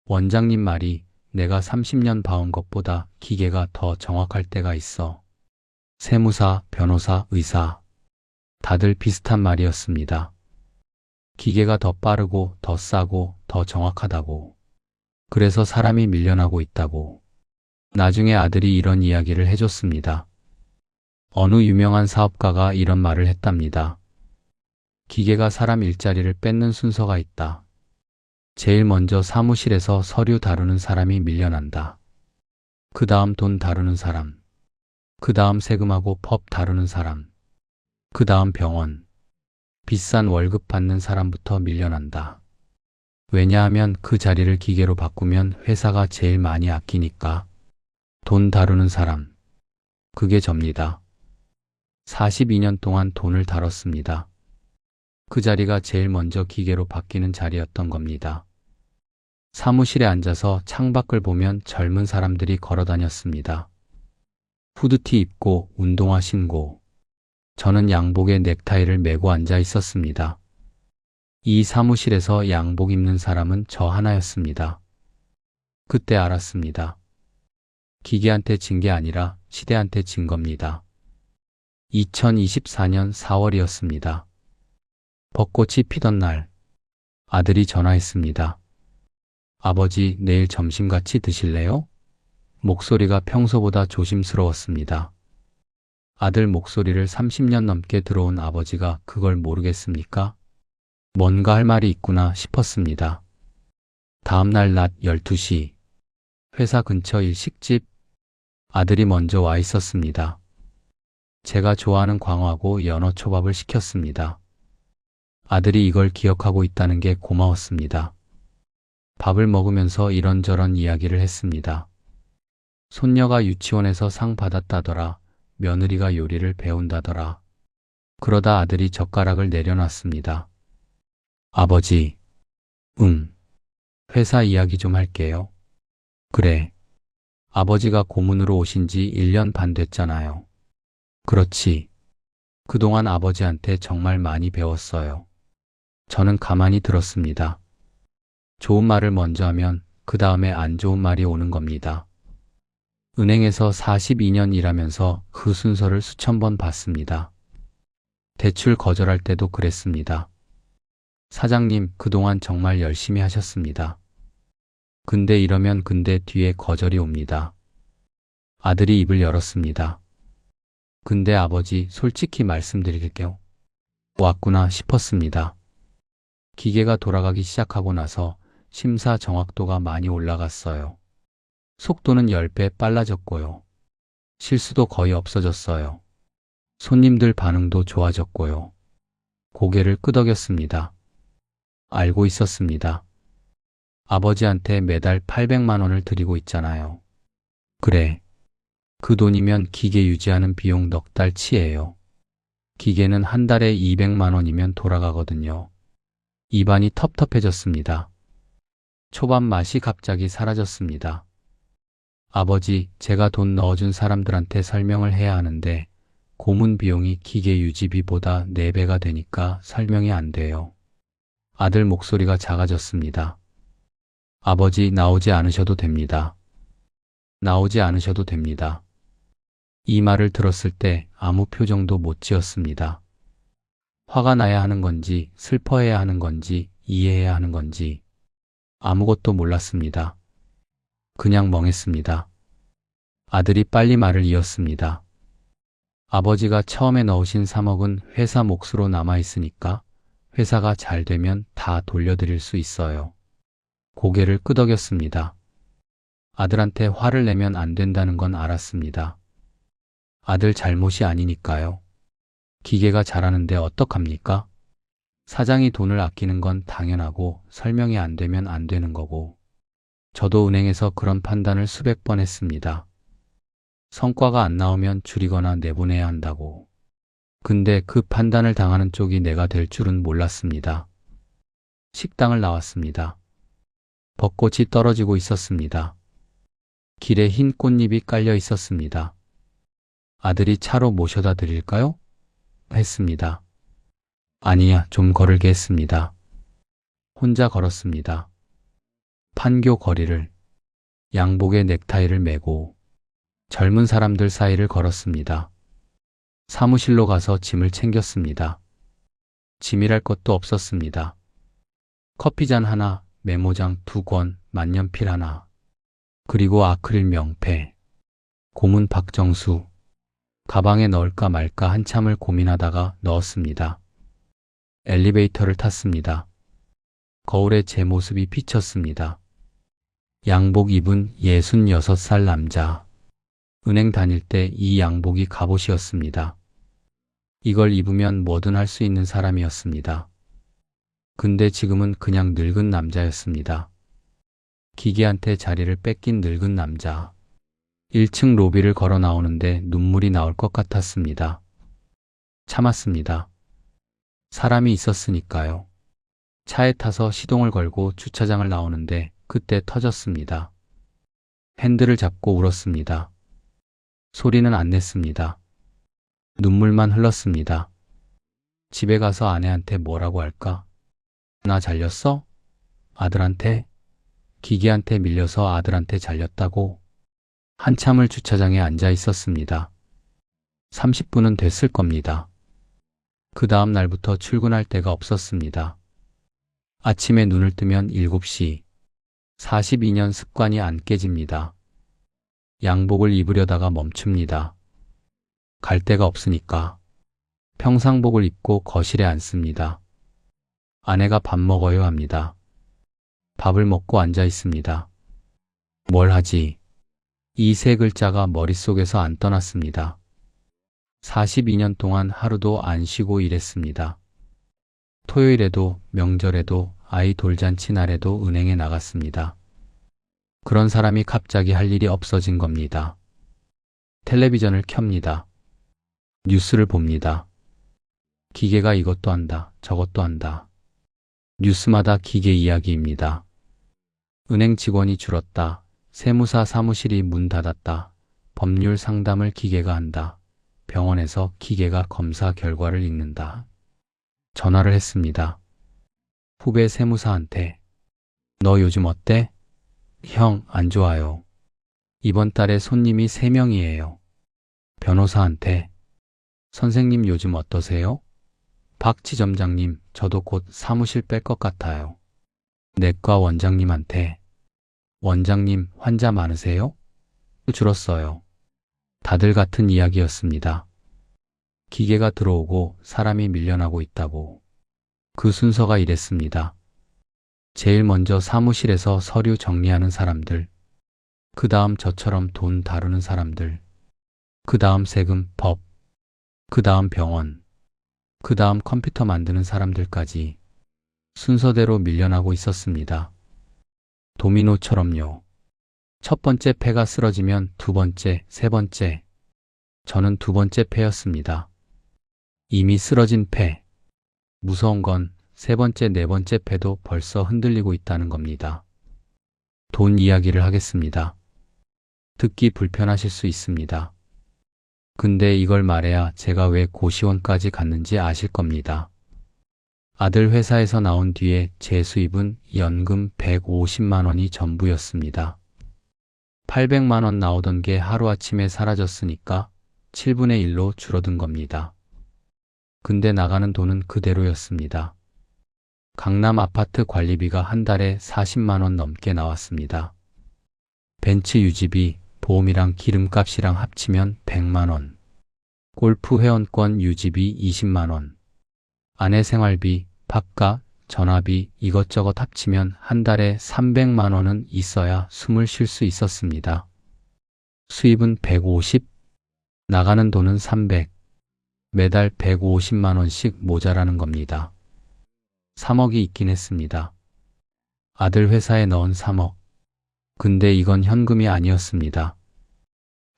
원장님 말이 내가 30년 봐온 것보다 기계가 더 정확할 때가 있어. 세무사, 변호사, 의사 다들 비슷한 말이었습니다. 기계가 더 빠르고 더 싸고 더 정확하다고. 그래서 사람이 밀려나고 있다고. 나중에 아들이 이런 이야기를 해줬습니다. 어느 유명한 사업가가 이런 말을 했답니다. 기계가 사람 일자리를 뺏는 순서가 있다. 제일 먼저 사무실에서 서류 다루는 사람이 밀려난다. 그 다음 돈 다루는 사람. 그 다음 세금하고 법 다루는 사람. 그 다음 병원. 비싼 월급 받는 사람부터 밀려난다. 왜냐하면 그 자리를 기계로 바꾸면 회사가 제일 많이 아끼니까. 돈 다루는 사람. 그게 접니다. 42년 동안 돈을 다뤘습니다. 그 자리가 제일 먼저 기계로 바뀌는 자리였던 겁니다. 사무실에 앉아서 창밖을 보면 젊은 사람들이 걸어 다녔습니다. 후드티 입고 운동화 신고. 저는 양복에 넥타이를 메고 앉아 있었습니다. 이 사무실에서 양복 입는 사람은 저 하나였습니다. 그때 알았습니다. 기계한테 진 게 아니라 시대한테 진 겁니다. 2024년 4월이었습니다. 벚꽃이 피던 날, 아들이 전화했습니다. 아버지, 내일 점심 같이 드실래요? 목소리가 평소보다 조심스러웠습니다. 아들 목소리를 30년 넘게 들어온 아버지가 그걸 모르겠습니까? 뭔가 할 말이 있구나 싶었습니다. 다음날 낮 12시, 회사 근처 일식집, 아들이 먼저 와 있었습니다. 제가 좋아하는 광어하고 연어 초밥을 시켰습니다. 아들이 이걸 기억하고 있다는 게 고마웠습니다. 밥을 먹으면서 이런저런 이야기를 했습니다. 손녀가 유치원에서 상 받았다더라. 며느리가 요리를 배운다더라. 그러다 아들이 젓가락을 내려놨습니다. 아버지, 회사 이야기 좀 할게요. 그래. 아버지가 고문으로 오신 지 1년 반 됐잖아요. 그렇지. 그동안 아버지한테 정말 많이 배웠어요. 저는 가만히 들었습니다. 좋은 말을 먼저 하면 그 다음에 안 좋은 말이 오는 겁니다. 은행에서 42년 일하면서 그 순서를 수천 번 봤습니다. 대출 거절할 때도 그랬습니다. 사장님, 그동안 정말 열심히 하셨습니다. 근데 이러면 근데 뒤에 거절이 옵니다. 아들이 입을 열었습니다. 근데 아버지, 솔직히 말씀드릴게요. 왔구나 싶었습니다. 기계가 돌아가기 시작하고 나서 심사 정확도가 많이 올라갔어요. 속도는 10배 빨라졌고요. 실수도 거의 없어졌어요. 손님들 반응도 좋아졌고요. 고개를 끄덕였습니다. 알고 있었습니다. 아버지한테 매달 800만 원을 드리고 있잖아요. 그래. 그 돈이면 기계 유지하는 비용 넉 달 치예요. 기계는 한 달에 200만 원이면 돌아가거든요. 입안이 텁텁해졌습니다. 초밥 맛이 갑자기 사라졌습니다. 아버지, 제가 돈 넣어준 사람들한테 설명을 해야 하는데 고문 비용이 기계 유지비보다 4배가 되니까 설명이 안 돼요. 아들 목소리가 작아졌습니다. 아버지, 나오지 않으셔도 됩니다. 나오지 않으셔도 됩니다. 이 말을 들었을 때 아무 표정도 못 지었습니다. 화가 나야 하는 건지 슬퍼해야 하는 건지 이해해야 하는 건지 아무것도 몰랐습니다. 그냥 멍했습니다. 아들이 빨리 말을 이었습니다. 아버지가 처음에 넣으신 3억은 회사 몫으로 남아있으니까 회사가 잘 되면 다 돌려드릴 수 있어요. 고개를 끄덕였습니다. 아들한테 화를 내면 안 된다는 건 알았습니다. 아들 잘못이 아니니까요. 기계가 잘하는데 어떡합니까? 사장이 돈을 아끼는 건 당연하고 설명이 안 되면 안 되는 거고 저도 은행에서 그런 판단을 수백 번 했습니다. 성과가 안 나오면 줄이거나 내보내야 한다고. 근데 그 판단을 당하는 쪽이 내가 될 줄은 몰랐습니다. 식당을 나왔습니다. 벚꽃이 떨어지고 있었습니다. 길에 흰 꽃잎이 깔려 있었습니다. 아들이 차로 모셔다 드릴까요? 했습니다. 아니야, 좀 걸을게 했습니다. 혼자 걸었습니다. 판교 거리를, 양복에 넥타이를 매고 젊은 사람들 사이를 걸었습니다. 사무실로 가서 짐을 챙겼습니다. 짐이랄 것도 없었습니다. 커피잔 하나, 메모장 2권, 만년필 하나, 그리고 아크릴 명패, 고문 박정수. 가방에 넣을까 말까 한참을 고민하다가 넣었습니다. 엘리베이터를 탔습니다. 거울에 제 모습이 비쳤습니다. 양복 입은 66살 남자. 은행 다닐 때 이 양복이 갑옷이었습니다. 이걸 입으면 뭐든 할 수 있는 사람이었습니다. 근데 지금은 그냥 늙은 남자였습니다. 기계한테 자리를 뺏긴 늙은 남자. 1층 로비를 걸어 나오는데 눈물이 나올 것 같았습니다. 참았습니다. 사람이 있었으니까요. 차에 타서 시동을 걸고 주차장을 나오는데 그때 터졌습니다. 핸들을 잡고 울었습니다. 소리는 안 냈습니다. 눈물만 흘렀습니다. 집에 가서 아내한테 뭐라고 할까? 나 잘렸어? 아들한테? 기계한테 밀려서 아들한테 잘렸다고? 한참을 주차장에 앉아 있었습니다. 30분은 됐을 겁니다. 그 다음 날부터 출근할 데가 없었습니다. 아침에 눈을 뜨면 7시. 42년 습관이 안 깨집니다. 양복을 입으려다가 멈춥니다. 갈 데가 없으니까. 평상복을 입고 거실에 앉습니다. 아내가 밥 먹어요 합니다. 밥을 먹고 앉아 있습니다. 뭘 하지? 이 세 글자가 머릿속에서 안 떠났습니다. 42년 동안 하루도 안 쉬고 일했습니다. 토요일에도 명절에도 아이 돌잔치 날에도 은행에 나갔습니다. 그런 사람이 갑자기 할 일이 없어진 겁니다. 텔레비전을 켭니다. 뉴스를 봅니다. 기계가 이것도 한다, 저것도 한다. 뉴스마다 기계 이야기입니다. 은행 직원이 줄었다. 세무사 사무실이 문 닫았다. 법률 상담을 기계가 한다. 병원에서 기계가 검사 결과를 읽는다. 전화를 했습니다. 후배 세무사한테. 너 요즘 어때? 형, 안 좋아요. 이번 달에 손님이 3명이에요. 변호사한테. 선생님 요즘 어떠세요? 박 지점장님, 저도 곧 사무실 뺄 것 같아요. 내과 원장님한테. 원장님, 환자 많으세요? 줄었어요. 다들 같은 이야기였습니다. 기계가 들어오고 사람이 밀려나고 있다고. 그 순서가 이랬습니다. 제일 먼저 사무실에서 서류 정리하는 사람들, 그 다음 저처럼 돈 다루는 사람들, 그 다음 세금, 법, 그 다음 병원, 그 다음 컴퓨터 만드는 사람들까지 순서대로 밀려나고 있었습니다. 도미노처럼요. 첫 번째 패가 쓰러지면 두 번째, 세 번째. 저는 두 번째 패였습니다. 이미 쓰러진 패. 무서운 건 세 번째, 네 번째 패도 벌써 흔들리고 있다는 겁니다. 돈 이야기를 하겠습니다. 듣기 불편하실 수 있습니다. 근데 이걸 말해야 제가 왜 고시원까지 갔는지 아실 겁니다. 아들 회사에서 나온 뒤에 제 수입은 연금 150만 원이 전부였습니다. 800만 원 나오던 게 하루아침에 사라졌으니까 7분의 1로 줄어든 겁니다. 근데 나가는 돈은 그대로였습니다. 강남 아파트 관리비가 한 달에 40만 원 넘게 나왔습니다. 벤츠 유지비, 보험이랑 기름값이랑 합치면 100만 원. 골프 회원권 유지비 20만 원. 아내 생활비, 밥값, 전화비 이것저것 합치면 한 달에 300만 원은 있어야 숨을 쉴 수 있었습니다. 수입은 150, 나가는 돈은 300. 매달 150만 원씩 모자라는 겁니다. 3억이 있긴 했습니다. 아들 회사에 넣은 3억. 근데 이건 현금이 아니었습니다.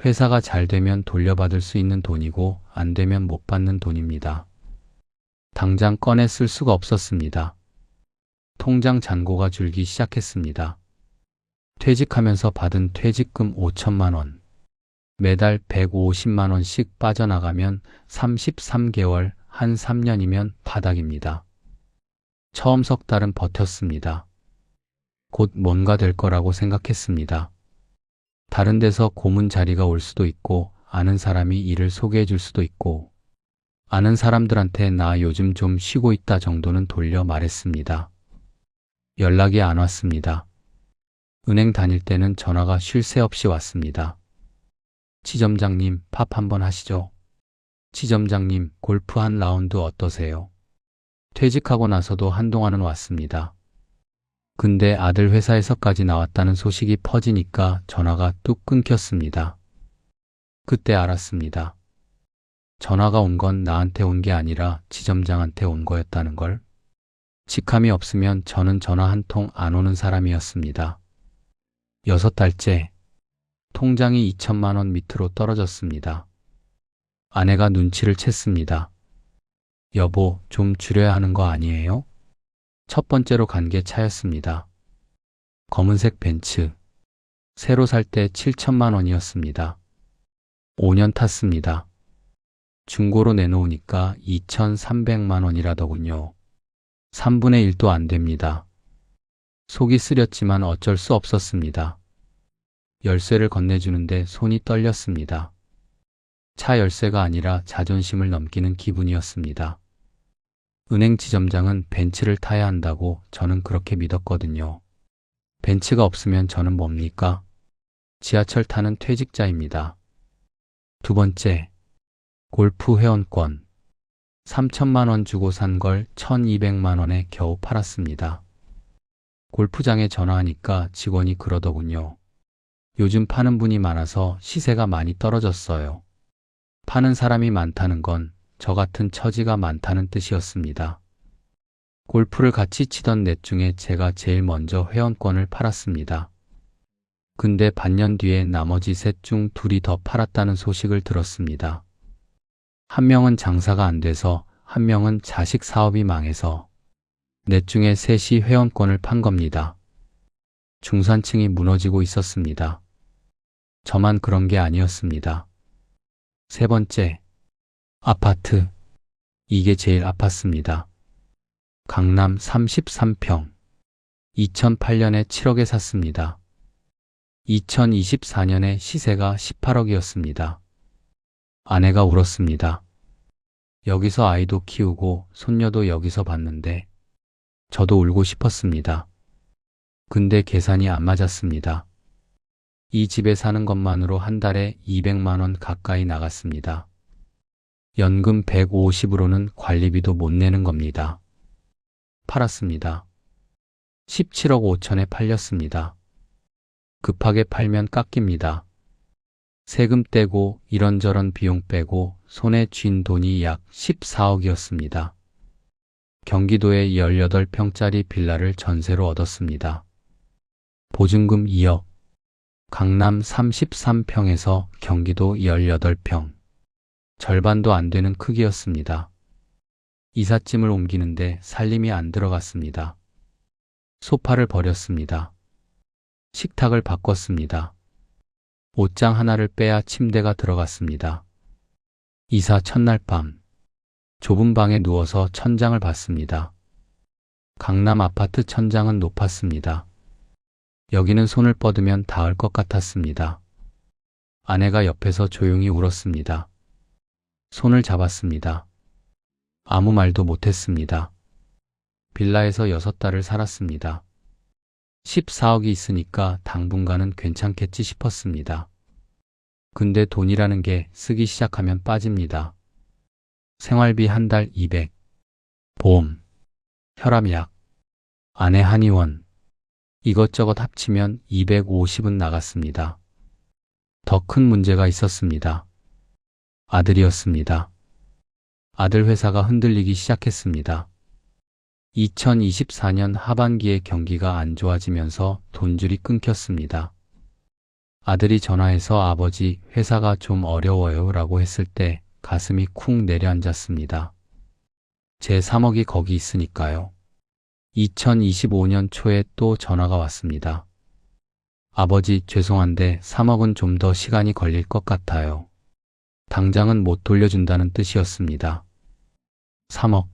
회사가 잘 되면 돌려받을 수 있는 돈이고 안 되면 못 받는 돈입니다. 당장 꺼내 쓸 수가 없었습니다. 통장 잔고가 줄기 시작했습니다. 퇴직하면서 받은 퇴직금 5천만 원. 매달 150만 원씩 빠져나가면 33개월, 한 3년이면 바닥입니다. 처음 석 달은 버텼습니다. 곧 뭔가 될 거라고 생각했습니다. 다른 데서 고문 자리가 올 수도 있고 아는 사람이 일을 소개해 줄 수도 있고 아는 사람들한테 나 요즘 좀 쉬고 있다 정도는 돌려 말했습니다. 연락이 안 왔습니다. 은행 다닐 때는 전화가 쉴 새 없이 왔습니다. 지점장님, 팝 한번 하시죠. 지점장님, 골프 한 라운드 어떠세요? 퇴직하고 나서도 한동안은 왔습니다. 근데 아들 회사에서까지 나왔다는 소식이 퍼지니까 전화가 뚝 끊겼습니다. 그때 알았습니다. 전화가 온 건 나한테 온 게 아니라 지점장한테 온 거였다는 걸. 직함이 없으면 저는 전화 한 통 안 오는 사람이었습니다. 6달째. 통장이 2천만 원 밑으로 떨어졌습니다. 아내가 눈치를 챘습니다. 여보, 좀 줄여야 하는 거 아니에요? 첫 번째로 간 게 차였습니다. 검은색 벤츠. 새로 살 때 7천만 원이었습니다. 5년 탔습니다. 중고로 내놓으니까 2,300만 원이라더군요. 3분의 1도 안 됩니다. 속이 쓰렸지만 어쩔 수 없었습니다. 열쇠를 건네주는데 손이 떨렸습니다. 차 열쇠가 아니라 자존심을 넘기는 기분이었습니다. 은행 지점장은 벤츠를 타야 한다고 저는 그렇게 믿었거든요. 벤츠가 없으면 저는 뭡니까? 지하철 타는 퇴직자입니다. 두 번째, 골프 회원권. 3천만 원 주고 산 걸 1,200만 원에 겨우 팔았습니다. 골프장에 전화하니까 직원이 그러더군요. 요즘 파는 분이 많아서 시세가 많이 떨어졌어요. 파는 사람이 많다는 건 저 같은 처지가 많다는 뜻이었습니다. 골프를 같이 치던 넷 중에 제가 제일 먼저 회원권을 팔았습니다. 근데 반년 뒤에 나머지 셋 중 둘이 더 팔았다는 소식을 들었습니다. 한 명은 장사가 안 돼서, 한 명은 자식 사업이 망해서 넷 중에 셋이 회원권을 판 겁니다. 중산층이 무너지고 있었습니다. 저만 그런 게 아니었습니다. 세 번째, 아파트. 이게 제일 아팠습니다. 강남 33평. 2008년에 7억에 샀습니다. 2024년에 시세가 18억이었습니다. 아내가 울었습니다. 여기서 아이도 키우고 손녀도 여기서 봤는데 저도 울고 싶었습니다. 근데 계산이 안 맞았습니다. 이 집에 사는 것만으로 한 달에 200만 원 가까이 나갔습니다. 연금 150으로는 관리비도 못 내는 겁니다. 팔았습니다. 17억 5천에 팔렸습니다. 급하게 팔면 깎입니다. 세금 떼고 이런저런 비용 빼고 손에 쥔 돈이 약 14억이었습니다. 경기도에 18평짜리 빌라를 전세로 얻었습니다. 보증금 2억, 강남 33평에서 경기도 18평, 절반도 안 되는 크기였습니다. 이삿짐을 옮기는데 살림이 안 들어갔습니다. 소파를 버렸습니다. 식탁을 바꿨습니다. 옷장 하나를 빼야 침대가 들어갔습니다. 이사 첫날 밤, 좁은 방에 누워서 천장을 봤습니다. 강남 아파트 천장은 높았습니다. 여기는 손을 뻗으면 닿을 것 같았습니다. 아내가 옆에서 조용히 울었습니다. 손을 잡았습니다. 아무 말도 못했습니다. 빌라에서 6달을 살았습니다. 14억이 있으니까 당분간은 괜찮겠지 싶었습니다. 근데 돈이라는 게 쓰기 시작하면 빠집니다. 생활비 한 달 200, 보험, 혈압약, 아내 한의원, 이것저것 합치면 250은 나갔습니다. 더 큰 문제가 있었습니다. 아들이었습니다. 아들 회사가 흔들리기 시작했습니다. 2024년 하반기에 경기가 안 좋아지면서 돈줄이 끊겼습니다. 아들이 전화해서 아버지 회사가 좀 어려워요 라고 했을 때 가슴이 쿵 내려앉았습니다. 제 3억이 거기 있으니까요. 2025년 초에 또 전화가 왔습니다. 아버지 죄송한데 3억은 좀 더 시간이 걸릴 것 같아요. 당장은 못 돌려준다는 뜻이었습니다. 3억.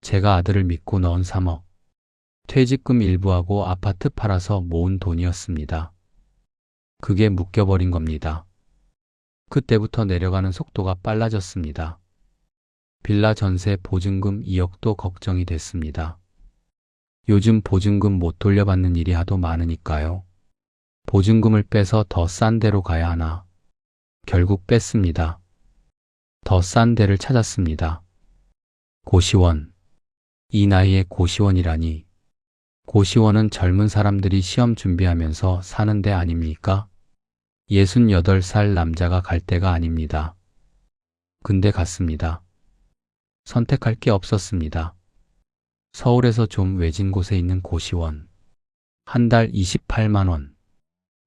제가 아들을 믿고 넣은 3억. 퇴직금 일부하고 아파트 팔아서 모은 돈이었습니다. 그게 묶여버린 겁니다. 그때부터 내려가는 속도가 빨라졌습니다. 빌라 전세 보증금 2억도 걱정이 됐습니다. 요즘 보증금 못 돌려받는 일이 하도 많으니까요. 보증금을 빼서 더 싼 데로 가야 하나. 결국 뺐습니다. 더 싼 데를 찾았습니다. 고시원. 이 나이에 고시원이라니. 고시원은 젊은 사람들이 시험 준비하면서 사는 데 아닙니까? 68살 남자가 갈 데가 아닙니다. 근데 갔습니다. 선택할 게 없었습니다. 서울에서 좀 외진 곳에 있는 고시원. 한 달 28만 원.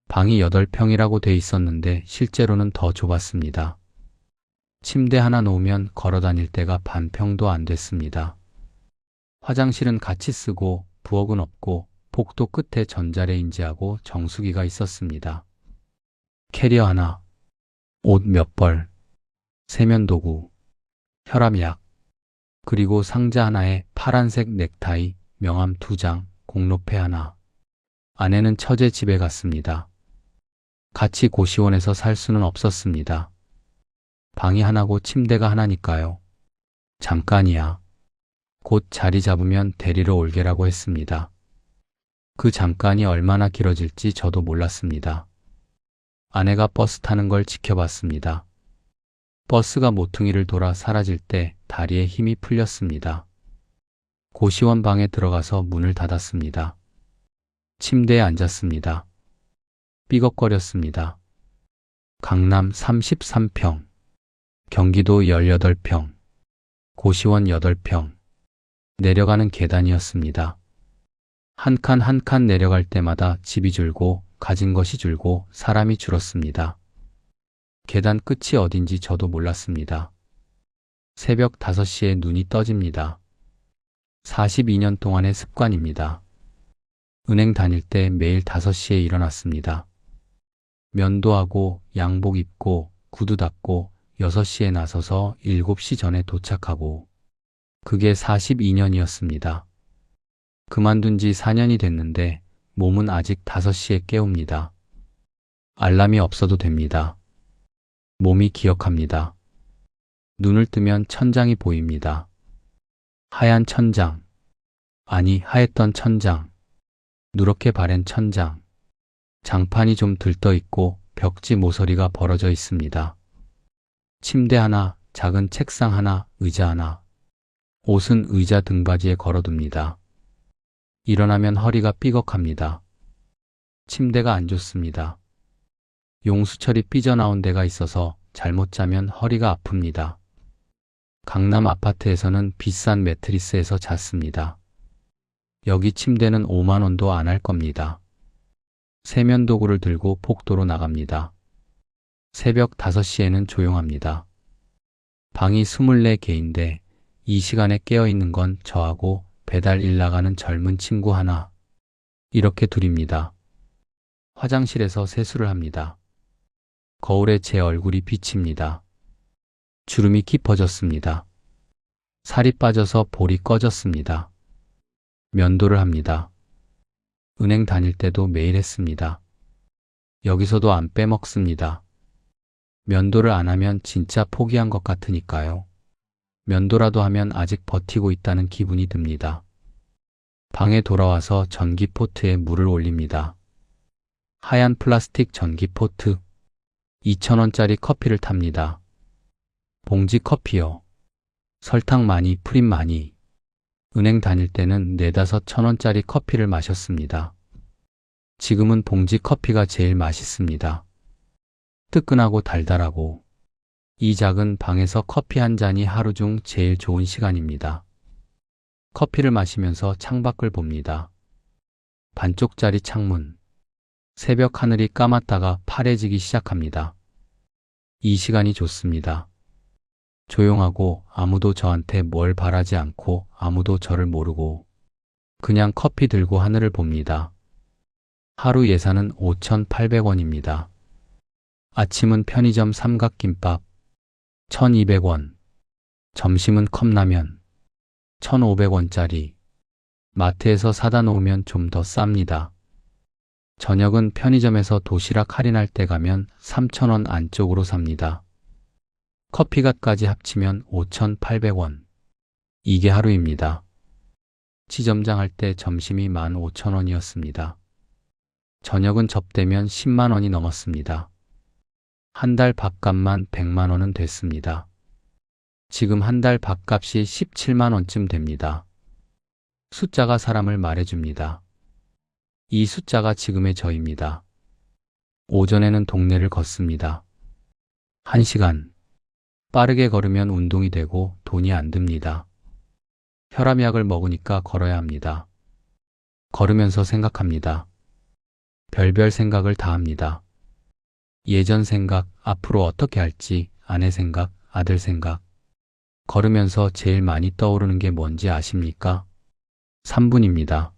방이 8평이라고 돼 있었는데 실제로는 더 좁았습니다. 침대 하나 놓으면 걸어 다닐 데가 반평도 안 됐습니다. 화장실은 같이 쓰고 부엌은 없고 복도 끝에 전자레인지하고 정수기가 있었습니다. 캐리어 하나, 옷 몇 벌, 세면도구, 혈압약, 그리고 상자 하나에 파란색 넥타이, 명함 2장, 공로패 하나. 아내는 처제 집에 갔습니다. 같이 고시원에서 살 수는 없었습니다. 방이 하나고 침대가 하나니까요. 잠깐이야. 곧 자리 잡으면 데리러 올게라고 했습니다. 그 잠깐이 얼마나 길어질지 저도 몰랐습니다. 아내가 버스 타는 걸 지켜봤습니다. 버스가 모퉁이를 돌아 사라질 때 다리에 힘이 풀렸습니다. 고시원 방에 들어가서 문을 닫았습니다. 침대에 앉았습니다. 삐걱거렸습니다. 강남 33평, 경기도 18평, 고시원 8평, 내려가는 계단이었습니다. 한 칸 한 칸 내려갈 때마다 집이 줄고 가진 것이 줄고 사람이 줄었습니다. 계단 끝이 어딘지 저도 몰랐습니다. 새벽 5시에 눈이 떠집니다. 42년 동안의 습관입니다. 은행 다닐 때 매일 5시에 일어났습니다. 면도하고 양복 입고 구두 닦고 6시에 나서서 7시 전에 도착하고 그게 42년이었습니다. 그만둔 지 4년이 됐는데 몸은 아직 5시에 깨웁니다. 알람이 없어도 됩니다. 몸이 기억합니다. 눈을 뜨면 천장이 보입니다. 하얀 천장. 아니, 하였던 천장. 누렇게 바랜 천장. 장판이 좀 들떠 있고 벽지 모서리가 벌어져 있습니다. 침대 하나, 작은 책상 하나, 의자 하나. 옷은 의자 등받이에 걸어둡니다. 일어나면 허리가 삐걱합니다. 침대가 안 좋습니다. 용수철이 삐져나온 데가 있어서 잘못 자면 허리가 아픕니다. 강남 아파트에서는 비싼 매트리스에서 잤습니다. 여기 침대는 5만 원도 안 할 겁니다. 세면도구를 들고 복도로 나갑니다. 새벽 5시에는 조용합니다. 방이 24개인데 이 시간에 깨어있는 건 저하고 배달 일 나가는 젊은 친구 하나. 이렇게 둘입니다. 화장실에서 세수를 합니다. 거울에 제 얼굴이 비칩니다. 주름이 깊어졌습니다. 살이 빠져서 볼이 꺼졌습니다. 면도를 합니다. 은행 다닐 때도 매일 했습니다. 여기서도 안 빼먹습니다. 면도를 안 하면 진짜 포기한 것 같으니까요. 면도라도 하면 아직 버티고 있다는 기분이 듭니다. 방에 돌아와서 전기포트에 물을 올립니다. 하얀 플라스틱 전기포트. 2,000원짜리 커피를 탑니다. 봉지 커피요. 설탕 많이, 프림 많이. 은행 다닐 때는 4-5,000원짜리 커피를 마셨습니다. 지금은 봉지 커피가 제일 맛있습니다. 뜨끈하고 달달하고. 이 작은 방에서 커피 한 잔이 하루 중 제일 좋은 시간입니다. 커피를 마시면서 창밖을 봅니다. 반쪽짜리 창문. 새벽 하늘이 까맣다가 파래지기 시작합니다. 이 시간이 좋습니다. 조용하고 아무도 저한테 뭘 바라지 않고 아무도 저를 모르고 그냥 커피 들고 하늘을 봅니다. 하루 예산은 5,800원입니다. 아침은 편의점 삼각김밥 1,200원, 점심은 컵라면 1,500원짜리, 마트에서 사다 놓으면 좀 더 쌉니다. 저녁은 편의점에서 도시락 할인할 때 가면 3,000원 안쪽으로 삽니다. 커피값까지 합치면 5,800원. 이게 하루입니다. 지점장 할 때 점심이 15,000원이었습니다. 저녁은 접대면 10만 원이 넘었습니다. 한 달 밥값만 100만 원은 됐습니다. 지금 한 달 밥값이 17만 원쯤 됩니다. 숫자가 사람을 말해줍니다. 이 숫자가 지금의 저입니다. 오전에는 동네를 걷습니다. 1시간. 빠르게 걸으면 운동이 되고 돈이 안 듭니다. 혈압약을 먹으니까 걸어야 합니다. 걸으면서 생각합니다. 별별 생각을 다 합니다. 예전 생각, 앞으로 어떻게 할지, 아내 생각, 아들 생각. 걸으면서 제일 많이 떠오르는 게 뭔지 아십니까? 3분입니다.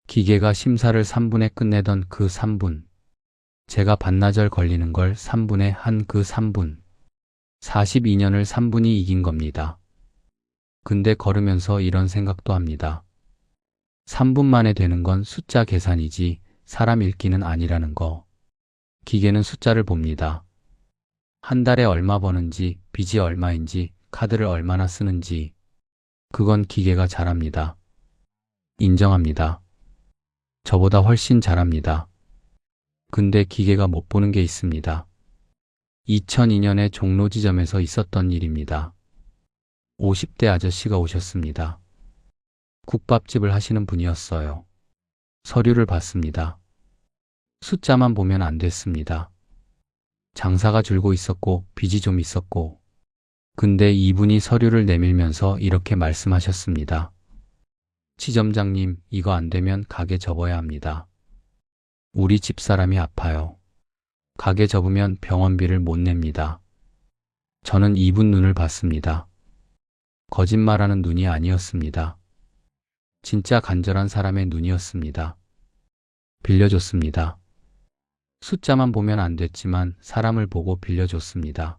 기계가 심사를 3분에 끝내던 그 3분. 제가 반나절 걸리는 걸 3분에 한 그 3분. 42년을 3분이 이긴 겁니다. 근데 걸으면서 이런 생각도 합니다. 3분 만에 되는 건 숫자 계산이지 사람 읽기는 아니라는 거. 기계는 숫자를 봅니다. 한 달에 얼마 버는지, 빚이 얼마인지, 카드를 얼마나 쓰는지. 그건 기계가 잘합니다. 인정합니다. 저보다 훨씬 잘합니다. 근데 기계가 못 보는 게 있습니다. 2002년에 종로 지점에서 있었던 일입니다. 50대 아저씨가 오셨습니다. 국밥집을 하시는 분이었어요. 서류를 봤습니다. 숫자만 보면 안 됐습니다. 장사가 줄고 있었고 빚이 좀 있었고. 근데 이분이 서류를 내밀면서 이렇게 말씀하셨습니다. 지점장님, 이거 안 되면 가게 접어야 합니다. 우리 집사람이 아파요. 가게 접으면 병원비를 못 냅니다. 저는 이분 눈을 봤습니다. 거짓말하는 눈이 아니었습니다. 진짜 간절한 사람의 눈이었습니다. 빌려줬습니다. 숫자만 보면 안 됐지만 사람을 보고 빌려줬습니다.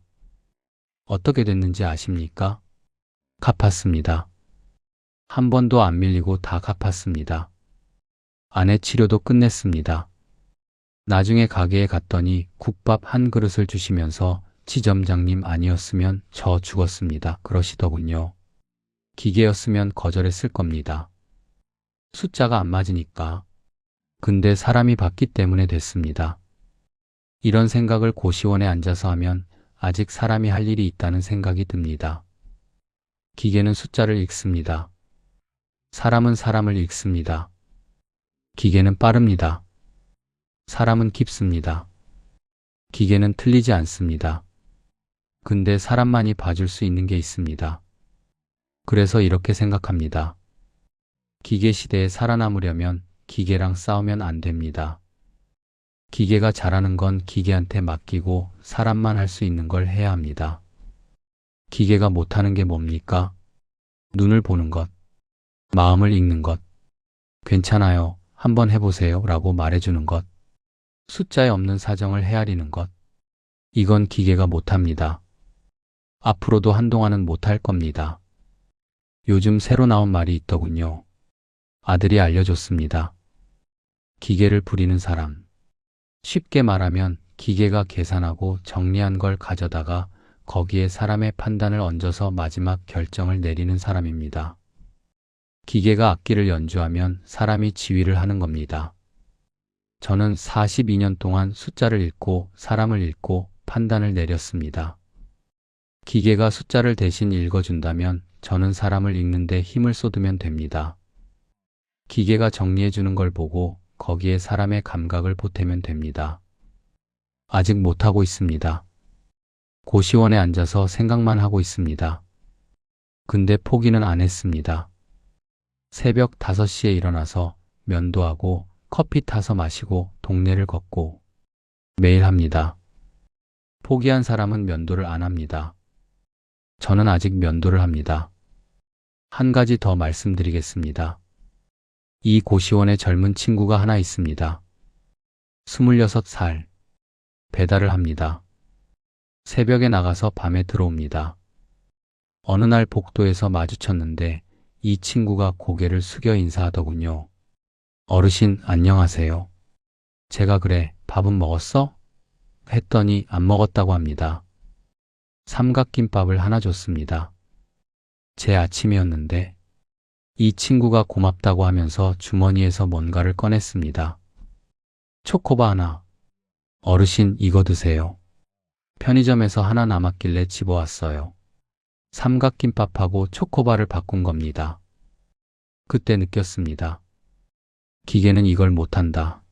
어떻게 됐는지 아십니까? 갚았습니다. 한 번도 안 밀리고 다 갚았습니다. 아내 치료도 끝냈습니다. 나중에 가게에 갔더니 국밥 한 그릇을 주시면서 지점장님 아니었으면 저 죽었습니다. 그러시더군요. 기계였으면 거절했을 겁니다. 숫자가 안 맞으니까. 근데 사람이 봤기 때문에 됐습니다. 이런 생각을 고시원에 앉아서 하면 아직 사람이 할 일이 있다는 생각이 듭니다. 기계는 숫자를 읽습니다. 사람은 사람을 읽습니다. 기계는 빠릅니다. 사람은 깊습니다. 기계는 틀리지 않습니다. 근데 사람만이 봐줄 수 있는 게 있습니다. 그래서 이렇게 생각합니다. 기계 시대에 살아남으려면 기계랑 싸우면 안 됩니다. 기계가 잘하는 건 기계한테 맡기고 사람만 할 수 있는 걸 해야 합니다. 기계가 못하는 게 뭡니까? 눈을 보는 것, 마음을 읽는 것, 괜찮아요, 한번 해보세요 라고 말해주는 것, 숫자에 없는 사정을 헤아리는 것, 이건 기계가 못합니다. 앞으로도 한동안은 못할 겁니다. 요즘 새로 나온 말이 있더군요. 아들이 알려줬습니다. 기계를 부리는 사람. 쉽게 말하면 기계가 계산하고 정리한 걸 가져다가 거기에 사람의 판단을 얹어서 마지막 결정을 내리는 사람입니다. 기계가 악기를 연주하면 사람이 지휘를 하는 겁니다. 저는 42년 동안 숫자를 읽고 사람을 읽고 판단을 내렸습니다. 기계가 숫자를 대신 읽어준다면 저는 사람을 읽는데 힘을 쏟으면 됩니다. 기계가 정리해주는 걸 보고 거기에 사람의 감각을 보태면 됩니다. 아직 못하고 있습니다. 고시원에 앉아서 생각만 하고 있습니다. 근데 포기는 안 했습니다. 새벽 5시에 일어나서 면도하고 커피 타서 마시고 동네를 걷고 매일 합니다. 포기한 사람은 면도를 안 합니다. 저는 아직 면도를 합니다. 한 가지 더 말씀드리겠습니다. 이 고시원에 젊은 친구가 하나 있습니다. 26살. 배달을 합니다. 새벽에 나가서 밤에 들어옵니다. 어느 날 복도에서 마주쳤는데 이 친구가 고개를 숙여 인사하더군요. 어르신, 안녕하세요. 제가 그래, 밥은 먹었어? 했더니 안 먹었다고 합니다. 삼각김밥을 하나 줬습니다. 제 아침이었는데 이 친구가 고맙다고 하면서 주머니에서 뭔가를 꺼냈습니다. 초코바 하나. 어르신, 이거 드세요. 편의점에서 하나 남았길래 집어왔어요. 삼각김밥하고 초코바를 바꾼 겁니다. 그때 느꼈습니다. 기계는 이걸 못한다.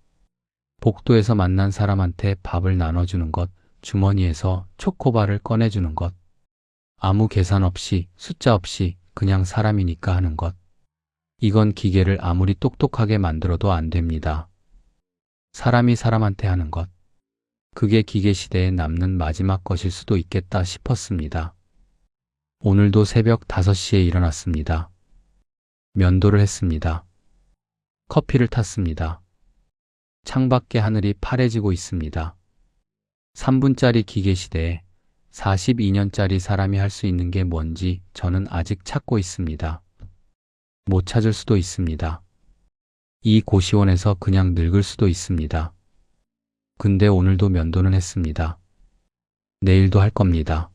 복도에서 만난 사람한테 밥을 나눠주는 것, 주머니에서 초코바를 꺼내주는 것, 아무 계산 없이, 숫자 없이 그냥 사람이니까 하는 것. 이건 기계를 아무리 똑똑하게 만들어도 안 됩니다. 사람이 사람한테 하는 것. 그게 기계 시대에 남는 마지막 것일 수도 있겠다 싶었습니다. 오늘도 새벽 5시에 일어났습니다. 면도를 했습니다. 커피를 탔습니다. 창밖에 하늘이 파래지고 있습니다. 3분짜리 기계 시대에 42년짜리 사람이 할 수 있는 게 뭔지 저는 아직 찾고 있습니다. 못 찾을 수도 있습니다. 이 고시원에서 그냥 늙을 수도 있습니다. 근데 오늘도 면도는 했습니다. 내일도 할 겁니다.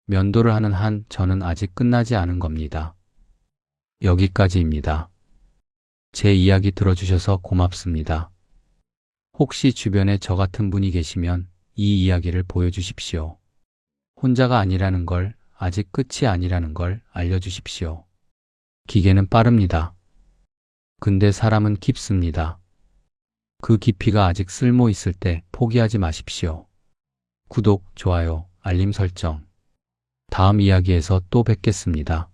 면도를 하는 한 저는 아직 끝나지 않은 겁니다. 여기까지입니다. 제 이야기 들어주셔서 고맙습니다. 혹시 주변에 저 같은 분이 계시면 이 이야기를 보여주십시오. 혼자가 아니라는 걸, 아직 끝이 아니라는 걸 알려주십시오. 기계는 빠릅니다. 근데 사람은 깊습니다. 그 깊이가 아직 쓸모 있을 때 포기하지 마십시오. 구독, 좋아요, 알림 설정. 다음 이야기에서 또 뵙겠습니다.